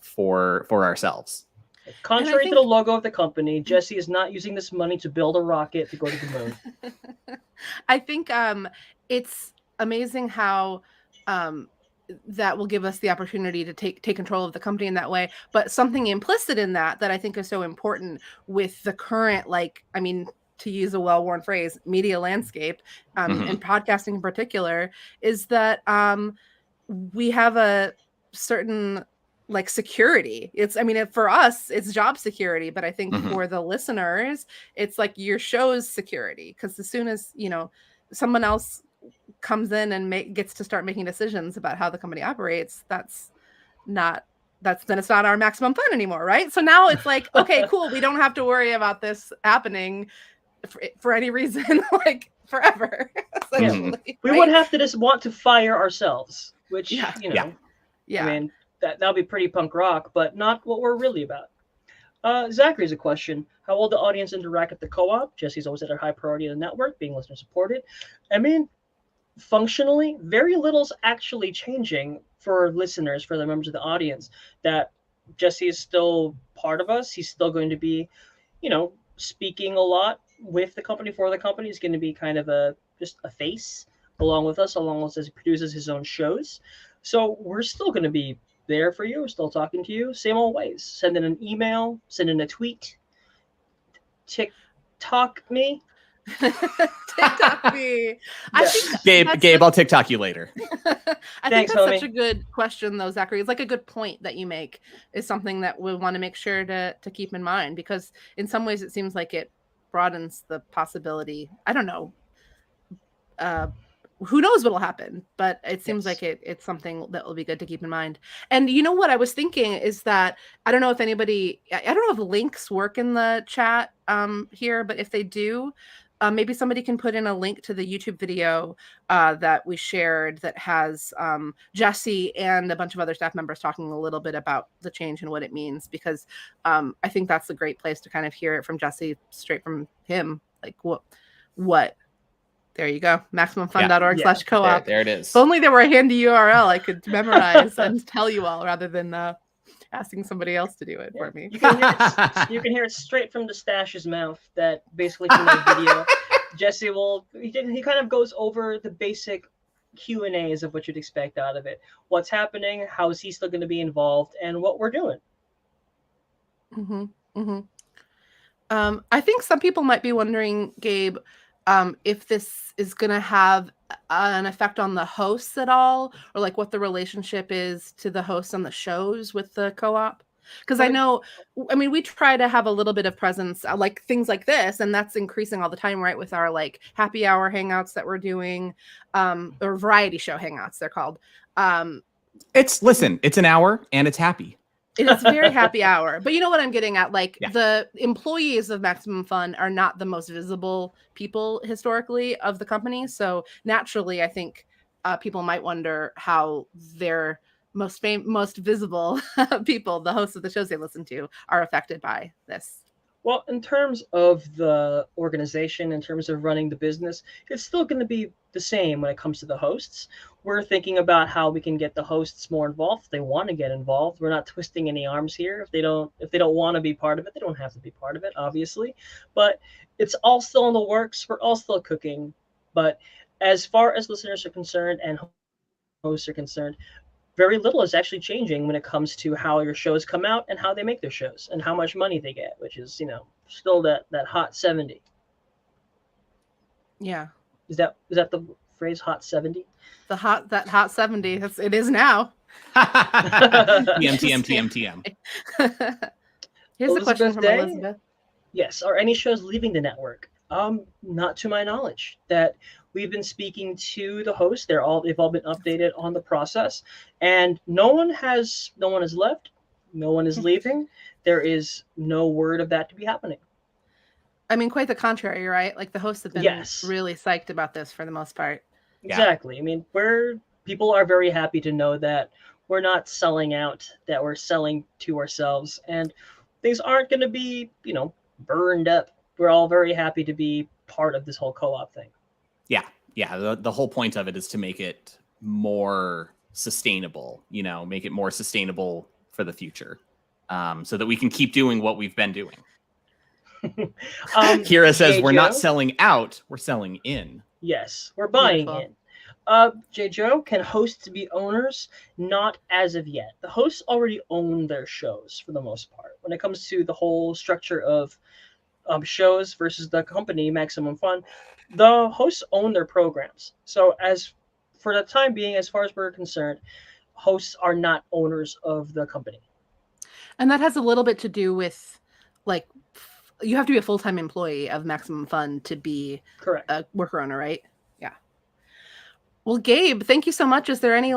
for ourselves. Contrary to the logo of the company, Jesse is not using this money to build a rocket to go to the moon. I think it's amazing how that will give us the opportunity to take control of the company in that way. But something implicit in that I think is so important with the current, to use a well-worn phrase, media landscape, and podcasting in particular, is that we have a certain security. For us, it's job security, but I think for the listeners, it's like your show's security. Because as soon as, someone else comes in and gets to start making decisions about how the company operates, then it's not our maximum fun anymore, right? So now it's like, okay, cool, we don't have to worry about this happening for any reason, forever. We would have to just want to fire ourselves, which that'll be pretty punk rock, but not what we're really about. Zachary's a question. How will the audience interact at the co-op? Jesse's always at a high priority in the network, being listener supported. Functionally, very little's actually changing for listeners, for the members of the audience. That Jesse is still part of us. He's still going to be, speaking a lot with the company, for the company. He's going to be kind of just a face along with us, as he produces his own shows. So we're still going to be there for you. We're still talking to you. Same old ways. Send in an email, send in a tweet. TikTok me. TikTok me. I think Gabe, I'll TikTok you later. I think that's such a good question, though, Zachary. It's like a good point that you make. Is something that we want to make sure to keep in mind, because in some ways it seems like it broadens the possibility. I don't know. Who knows what'll happen, but it seems like it's something that will be good to keep in mind. And you know what I was thinking is that I don't know if links work in the chat here, but if they do, maybe somebody can put in a link to the YouTube video that we shared that has Jesse and a bunch of other staff members talking a little bit about the change and what it means, because I think that's a great place to kind of hear it from Jesse, straight from him. Like what? There you go. MaximumFun.org/co-op. There it is. If only there were a handy URL I could memorize and tell you all, rather than asking somebody else to do it for me. You can hear it straight from the Stash's mouth. That basically from the video, Jesse he kind of goes over the basic Q&As of what you'd expect out of it. What's happening? How is he still going to be involved? And what we're doing. I think some people might be wondering, Gabe, if this is going to have an effect on the hosts at all, or like what the relationship is to the hosts on the shows with the co-op. Because we try to have a little bit of presence, like things like this, and that's increasing all the time, right? With our happy hour hangouts that we're doing, or variety show hangouts, they're called. It's an hour and it's happy. It is very happy hour. But you know what I'm getting at? The employees of Maximum Fun are not the most visible people historically of the company. So naturally, I think people might wonder how their most visible people, the hosts of the shows they listen to, are affected by this. Well, in terms of the organization, in terms of running the business, it's still going to be the same when it comes to the hosts. We're thinking about how we can get the hosts more involved if they want to get involved. We're not twisting any arms here. If they don't want to be part of it, they don't have to be part of it, obviously. But it's all still in the works. We're all still cooking. But as far as listeners are concerned and hosts are concerned, very little is actually changing when it comes to how your shows come out and how they make their shows and how much money they get, which is, still that hot 70. Yeah. Is that the phrase, hot 70? That hot 70. It is now. TM. Here's the question from Elizabeth. Yes. Are any shows leaving the network? Not to my knowledge. That we've been speaking to the hosts. They've all been updated on the process, and no one has left. No one is leaving. There is no word of that to be happening. Quite the contrary, right? The hosts have been really psyched about this for the most part. Exactly. We're people are very happy to know that we're not selling out, that we're selling to ourselves, and things aren't going to be, burned up. We're all very happy to be part of this whole co-op thing. Yeah. The whole point of it is to make it more sustainable, make it more sustainable for the future, so that we can keep doing what we've been doing. Kira says we're not selling out, we're selling in. Yes, we're buying Beautiful. in. J. Joe, can hosts be owners? Not as of yet. The hosts already own their shows for the most part. When it comes to the whole structure of shows versus the company, Maximum Fun, the hosts own their programs. So as for the time being, as far as we're concerned, hosts are not owners of the company. And that has a little bit to do with, like, you have to be a full-time employee of Maximum Fun to be Correct. a worker owner, right? Yeah. Well, Gabe, thank you so much. Is there any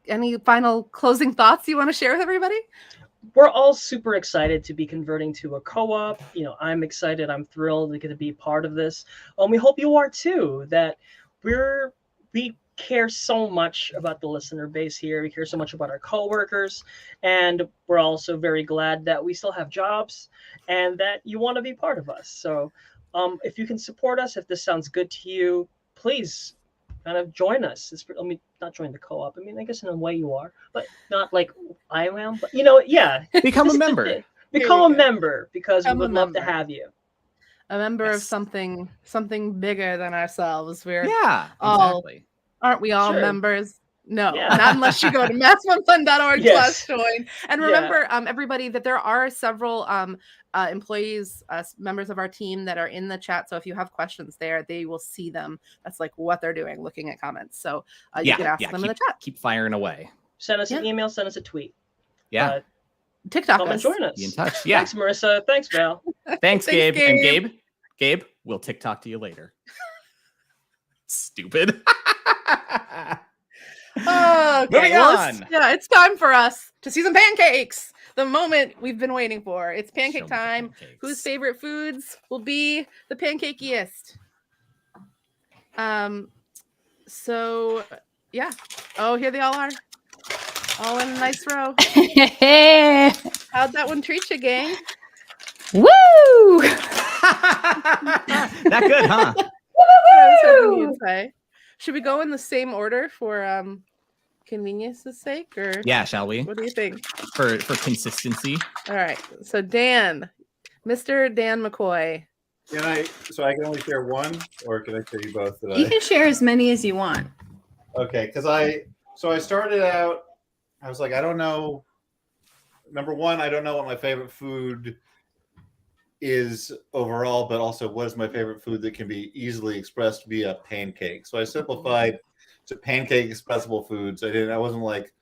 any final closing thoughts you want to share with everybody? We're all super excited to be converting to a co-op. I'm excited. I'm thrilled to get to be part of this. We hope you are too. That we care so much about the listener base here. We care so much about our coworkers, and we're also very glad that we still have jobs and that you want to be part of us. So, if you can support us, if this sounds good to you, please kind of join us. Not join the co-op. I guess in a way you are, but not like I am. But yeah, Become a member. Become a member, because we would love to have you. A member of something bigger than ourselves. Exactly. Aren't we all Sure. members? No, Yeah. not unless you go to maxfunfun.org Yes. /join. And remember, everybody, that there are several employees, members of our team that are in the chat. So if you have questions there, they will see them. That's like what they're doing, looking at comments. So you can ask them in the chat. Keep firing away. Send us an email, send us a tweet. Yeah. TikTok Come and us. join us. Be in touch. Yeah. Thanks, Marissa. Thanks, Val. Thanks, Thanks, Gabe. And Gabe. Gabe, we'll TikTok to you later. Stupid. Okay, Moving on. It's time for us to see some pancakes. The moment we've been waiting for. It's Show me pancake the time. pancakes. Whose favorite foods will be the pancakiest? So yeah. Oh, here they all are. All in a nice row. How'd that one treat you, gang? Woo! That good, huh? I was hoping you'd say. Should we go in the same order for convenience's sake, or Yeah, shall we? what do you think? For consistency. All right. So Mr. Dan McCoy. So I can only share one, or can I share you both? You can share as many as you want. Okay, because I started out, I was like, I don't know. Number one, I don't know what my favorite food is overall, but also what is my favorite food that can be easily expressed via pancake. So I simplified to pancake expressible foods. I wasn't like,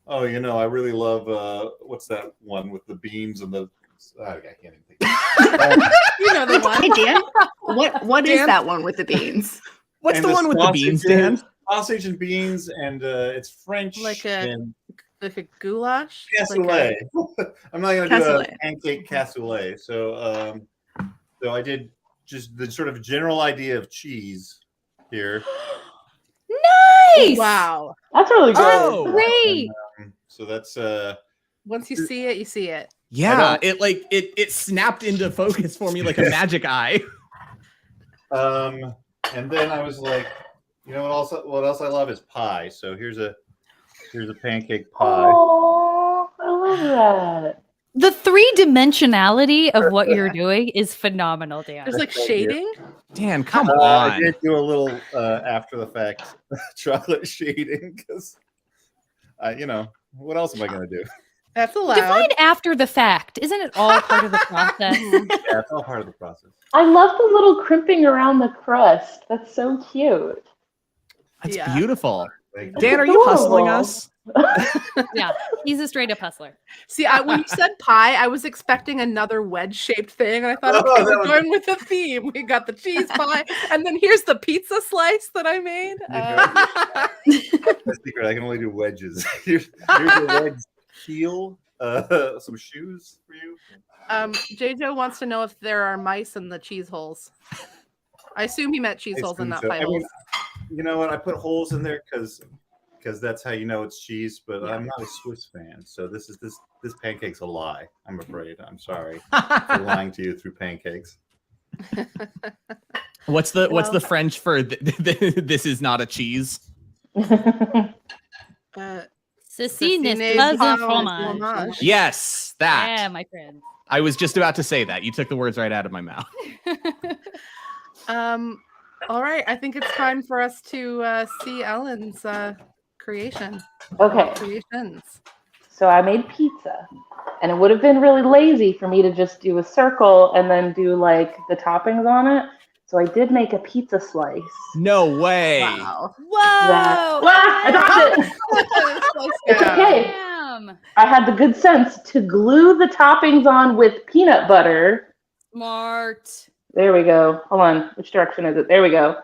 oh, I really love what's that one with the beans and the I can't even think. You know the one. Hey, Dan, what is Dan? that one with the beans? What's And the one with the beans, Dan? Sausage and beans, and it's French Like and a goulash? cassoulet. I'm not going to do a Cassoulet. pancake cassoulet. So I did just the sort of general idea of cheese here. Nice. Wow. That's really good. Oh, Great. So that's Once you see it, you see it. yeah. It snapped into focus for me like a magic eye. and then I was like, what else I love is pie. So here's a pancake pie. Oh, I love that. The three-dimensionality of what you're doing is phenomenal, Dan. There's like Thank you. shading. Dan, come I on. did do a little after the fact chocolate shading because what else am I going to do? That's allowed. Define after the fact. Isn't it all part of the process? Yeah, it's all part of the process. I love the little crimping around the crust. That's so cute. That's Yeah. beautiful. Thank you. Dan, are you hustling adorable. us? Yeah, he's a straight-up hustler. See, when you said pie, I was expecting another wedge-shaped thing, and I thought, Oh, okay, that we're was- going with the theme. We got the cheese pie, and then here's the pizza slice that I made. That's the secret. I can only do wedges. Here's a wedge heel, some shoes for you. JoJo wants to know if there are mice in the cheese holes. I assume he meant cheese I holes and assume not so. pie I mean, holes. You know what? I put holes in there because that's how you know it's cheese. But Yeah. I'm not a Swiss fan, so this pancake's a lie. I'm afraid. I'm sorry for lying to you through pancakes. What's the Well- French for this is not a cheese? Ceci n'est n'est pas pas un un fromage. fromage. Yes, that. Yeah, my friend. I was just about to say that. You took the words right out of my mouth. All right. I think it's time for us to see Ellen's creation. Okay. Creations. So I made pizza, and it would have been really lazy for me to just do a circle and then do like the toppings on it. So I did make a pizza slice. No way. Wow. Whoa! I dropped it. It's okay. Damn. I had the good sense to glue the toppings on with peanut butter. Smart. There we go. Hold on. Which direction is it? There we go.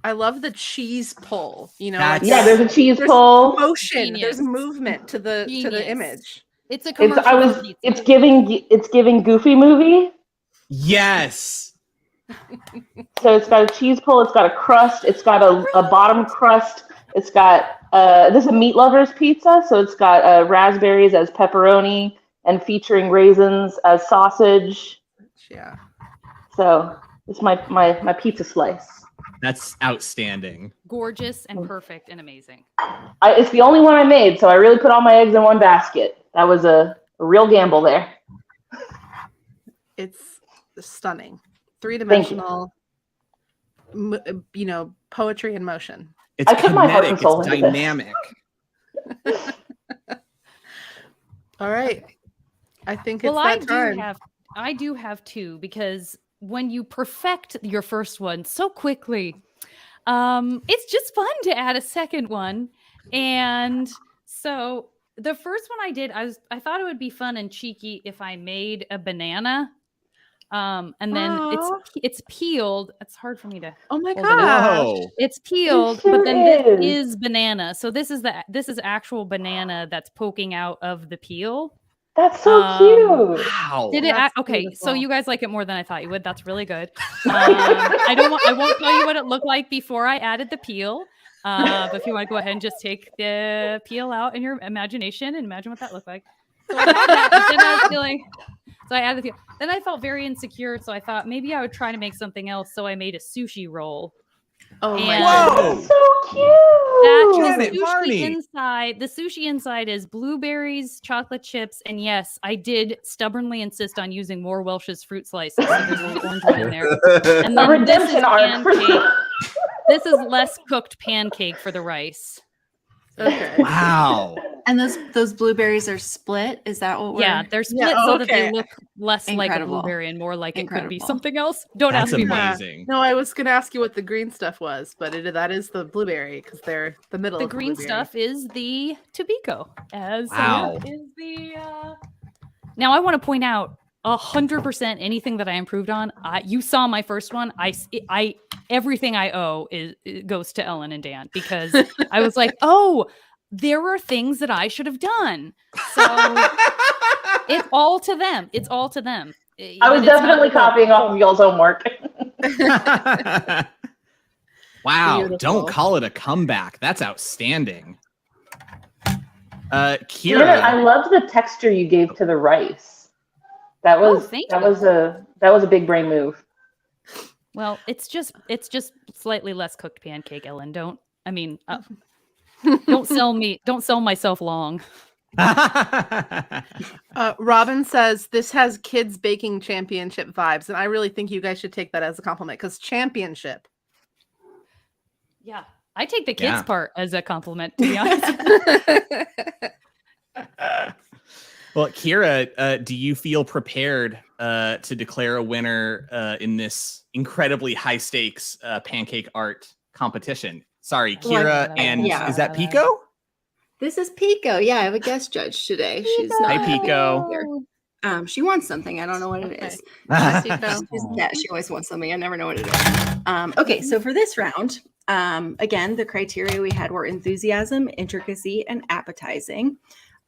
I love the cheese pull. You know, That's- Yeah, there's a cheese there's pull. motion. Genius. There's movement to the Genius. image. It's a commercial. for pizza. It's giving Goofy movie. Yes. So it's got a cheese pull. It's got a crust. It's got a bottom crust. It's got this is a meat lovers pizza, so it's got raspberries as pepperoni and featuring raisins as sausage. Yeah. So it's my pizza slice. That's outstanding. Gorgeous and perfect and amazing. It's the only one I made, so I really put all my eggs in one basket. That was a real gamble there. It's stunning. 3-dimensional, poetry in motion. It's I put my heart and kinetic. soul It's into this. dynamic. All right. I think it's Well, that time. I do have two, because when you perfect your first one so quickly, it's just fun to add a second one. And so the first one I did, I thought it would be fun and cheeky if I made a banana. And then Aw. it's peeled. It's hard for me to Oh my hold it up. gosh. Whoa. It's peeled, sure but then this is. is banana. So this is actual banana that's poking out of the peel. That's so cute. Wow. Did it? That's Okay, so beautiful. you guys like it more than I thought you would. That's really good. I won't tell you what it looked like before I added the peel. But if you want to go ahead and just take the peel out in your imagination and imagine what that looked like. So I had that, but then I was feeling. So I added the peel. Then I felt very insecure, so I thought maybe I would try to make something else. So I made a sushi roll. Oh my And- goodness. Whoa. So cute. Janet The Varney. sushi inside is blueberries, chocolate chips, and yes, I did stubbornly insist on using more Welch's fruit slices. So there's a little orange one in there. And A then this is redemption arc for pancake. This is less cooked pancake for the rice. Okay. Wow. And those blueberries are split. Is that what we're? Yeah, they're split Yeah, so that they okay. look less like a Incredible. blueberry and more like it could be Incredible. something else. Don't That's ask me why. amazing. No, I was gonna ask you what the green stuff was, but that is the blueberry because they're the middle. The of green blueberry. stuff is the Tobiko. Wow. Is the Now I want to point out 100% anything that I improved on. You saw my first one. I everything I owe it goes to Ellen and Dan, because I was like, oh, there were things that I should have done. So it's all to them. It's all to them. I was definitely copying off of y'all's homework. Wow. Beautiful. Don't call it a comeback. That's outstanding. Janet, Kira. I loved the texture you gave to the rice. That was thank that you. was a big brain move. Well, it's just slightly less cooked pancake, Ellen. Don't sell myself long. Robin says this has kids baking championship vibes, and I really think you guys should take that as a compliment because championship. Yeah. I take the kids Yeah. part as a compliment, to be honest. Well, Kira, do you feel prepared to declare a winner in this incredibly high stakes pancake art competition? Sorry, Kira, and yeah. is that Pico? This is Pico. Yeah, I have a guest judge today. She's Hi, not Pico. here. She wants something. I don't know what it is. Yeah, she always wants something. I never know what it is. Okay, so for this round, again, the criteria we had were enthusiasm, intricacy, and appetizing.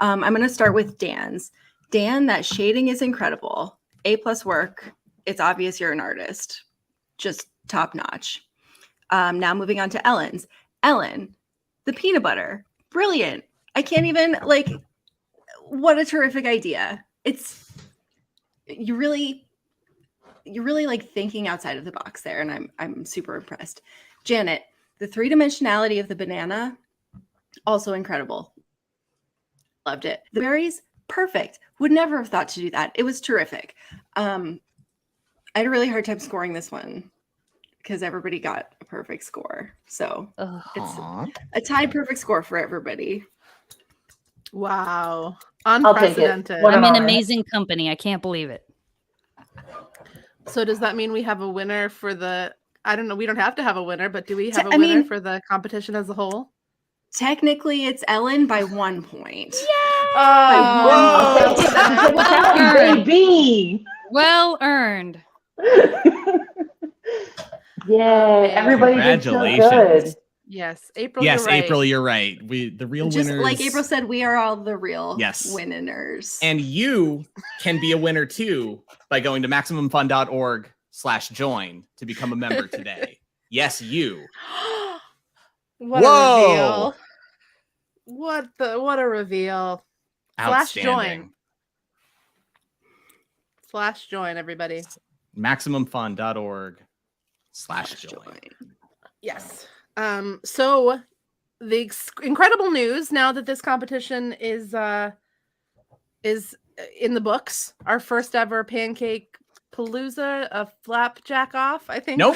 I'm going to start with Dan's. Dan, that shading is incredible. A+ work. It's obvious you're an artist. Just top notch. Now moving on to Ellen's. Ellen, the peanut butter, brilliant. I can't even what a terrific idea. You're really like thinking outside of the box there, and I'm super impressed. Janet, the 3-dimensionality of the banana, also incredible. Loved it. The berries, perfect. Would never have thought to do that. It was terrific. I had a really hard time scoring this one because everybody got a perfect score. So it's a tied perfect score for everybody. Wow. I'll take it. Unprecedented. I'm in amazing company. I can't believe it. So does that mean we have a winner for the, I don't know, we don't have to have a winner, but do we have a winner for the competition as a whole? Technically, it's Ellen by 1 point. Baby. Well earned. Yay! Everybody did so good. Yes, April. Yes, you're right. April, you're right. The real Just winners. like April said, we are all the real Yes. winners. And you can be a winner too by going to MaximumFun.org/join to become a member today. Yes, you. What Whoa! a reveal. What a reveal. Outstanding. /join, everybody. MaximumFun.org/join. Yes. So the incredible news now that this competition is in the books. Our first ever pancake palooza, a flapjack off, I think. No.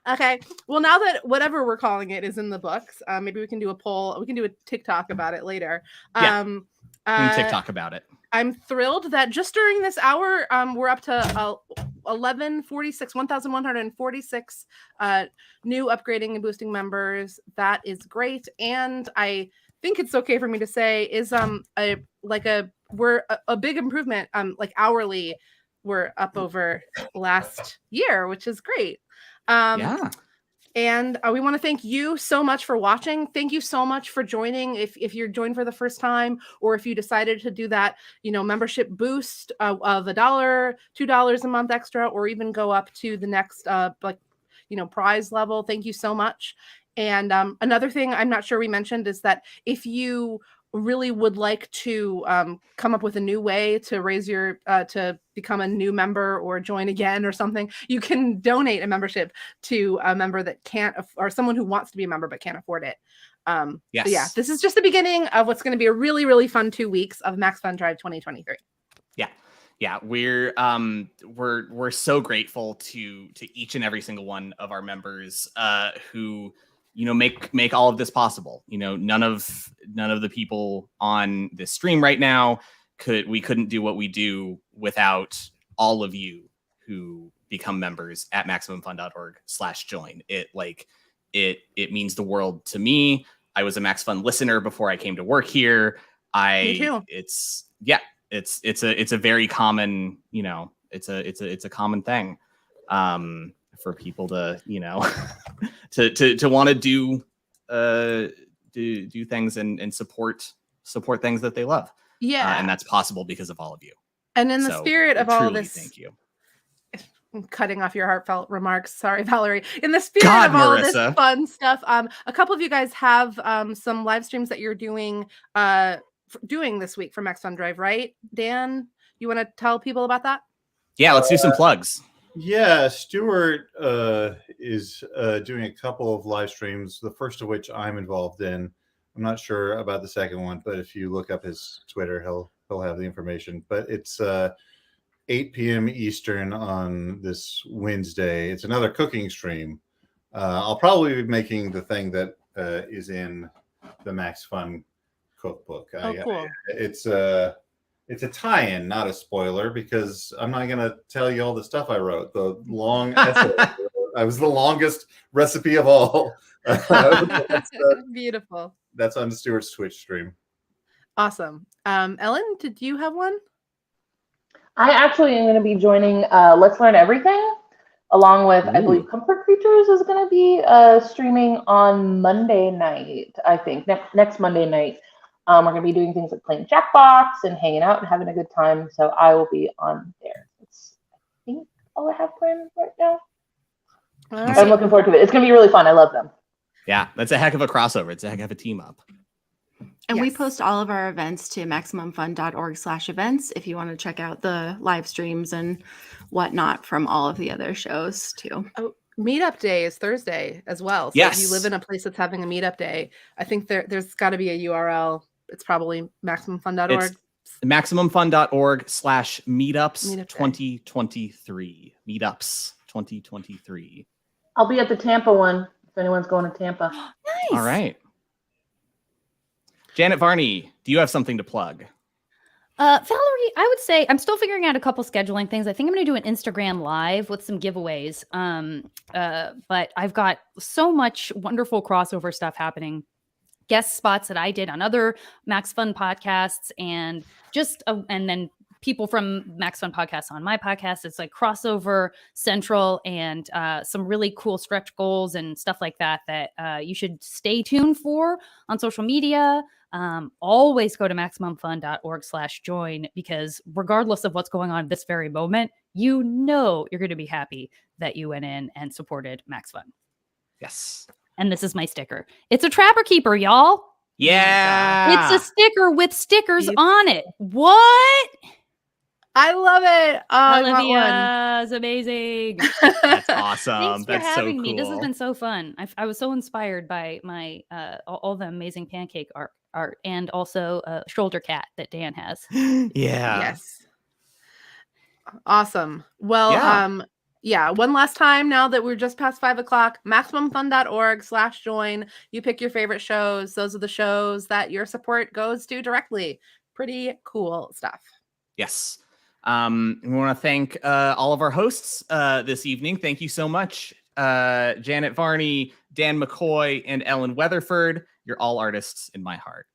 Okay. Well, now that whatever we're calling it is in the books, maybe we can do a poll. We can do a TikTok about it later. Yeah. We can TikTok about it. I'm thrilled that just during this hour, we're up to 1,146 new upgrading and boosting members. That is great, and I think it's okay for me to say is we're a big improvement. Like hourly, we're up over last year, which is great. Yeah. And we want to thank you so much for watching. Thank you so much for joining. If you're joined for the first time, or if you decided to do that, membership boost of $1, $2 a month extra, or even go up to the next, prize level. Thank you so much. And another thing I'm not sure we mentioned is that if you really would like to come up with a new way to raise your to become a new member or join again or something, you can donate a membership to a member that can't or someone who wants to be a member but can't afford it. Yes. So yeah, this is just the beginning of what's going to be a really, really fun 2 weeks of MaxFunDrive 2023. Yeah, we're so grateful to each and every single one of our members who make all of this possible. None of the people on this stream right now couldn't do what we do without all of you who become members at MaximumFun.org/join. It means the world to me. I was a MaxFun listener before I came to work here. Me too. It's a very common, it's a common thing for people to, to want to do things and support things that they love. Yeah. And that's possible because of all of you. And in the spirit of all of this, thank you. I'm cutting off your heartfelt remarks. Sorry, Valerie. In the spirit of all of this fun stuff, a couple of you guys have some live streams that you're doing this week for MaxFunDrive, right? Dan, you want to tell people about that? Yeah, let's do some plugs. Yeah, Stuart is doing a couple of live streams, the first of which I'm involved in. I'm not sure about the second one, but if you look up his Twitter, he'll have the information. But it's 8 p.m. Eastern on this Wednesday. It's another cooking stream. I'll probably be making the thing that is in the MaxFun cookbook. Cool. It's a tie-in, not a spoiler, because I'm not going to tell you all the stuff I wrote. The long essay. I was the longest recipe of all. Beautiful. That's on Stuart's Twitch stream. Awesome. Ellen, did you have one? I actually am going to be joining Let's Learn Everything, along with, I believe, Comfort Creatures is going to be streaming on Monday night, I think, next Monday night. We're going to be doing things like playing Jackbox and hanging out and having a good time. So I will be on there. That's, I think, all I have planned right now. All I'm right. looking forward to it. It's going to be really fun. I love them. Yeah, that's a heck of a crossover. It's a heck of a team up. And we Yes. post all of our events to MaximumFun.org/events if you want to check out the live streams and whatnot from all of the other shows too. Oh, meetup day is Thursday as well. So if you live Yes. in a place that's having a meetup day, I think there's got to be a URL. It's probably MaximumFun.org. It's MaximumFun.org/meetups Meetup day. 2023. Meetups 2023. I'll be at the Tampa one if anyone's going to Tampa. Nice. All right. Janet Varney, do you have something to plug? Valerie, I would say I'm still figuring out a couple scheduling things. I think I'm going to do an Instagram live with some giveaways. But I've got so much wonderful crossover stuff happening. Guest spots that I did on other MaxFun podcasts, and and then people from MaxFun podcasts on my podcast. It's like crossover central, and some really cool stretch goals and stuff like that you should stay tuned for on social media. Always go to MaximumFun.org/join, because regardless of what's going on at this very moment, you're going to be happy that you went in and supported MaxFun. Yes. And this is my sticker. It's a Trapper Keeper, y'all. Yeah. It's a sticker with stickers on it. What? I love it. Oh, I want one. Olivia is amazing. That's awesome. Thanks for That's so having cool. me. This has been so fun. I was so inspired by my all the amazing pancake art and also a shoulder cat that Dan has. Yeah. Yes. Awesome. Well, yeah. One last time, now that we're just past 5 o'clock, MaximumFun.org/join. You pick your favorite shows. Those are the shows that your support goes to directly. Pretty cool stuff. Yes. We want to thank all of our hosts this evening. Thank you so much, Janet Varney, Dan McCoy, and Ellen Weatherford. You're all artists in my heart.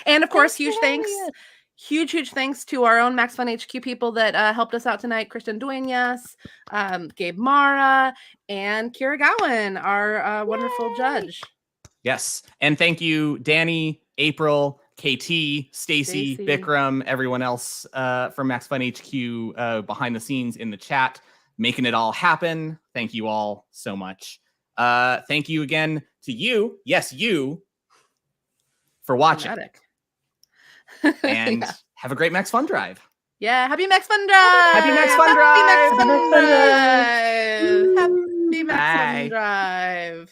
And of course, Thanks for having us. huge thanks to our own MaxFun HQ people that helped us out tonight. Christian Dueñas, Gabe Mara, and Kira Gowan, our wonderful judge. Yes. And thank you, Danny, April, KT, Stacy, Bikram, everyone else from MaxFun HQ behind the scenes in the chat, making it all happen. Thank you all so much. Thank you again to you. Yes, you. For watching. And have a great MaxFunDrive. Yeah, happy MaxFunDrive! Happy MaxFunDrive! Happy MaxFunDrive! Happy MaxFunDrive!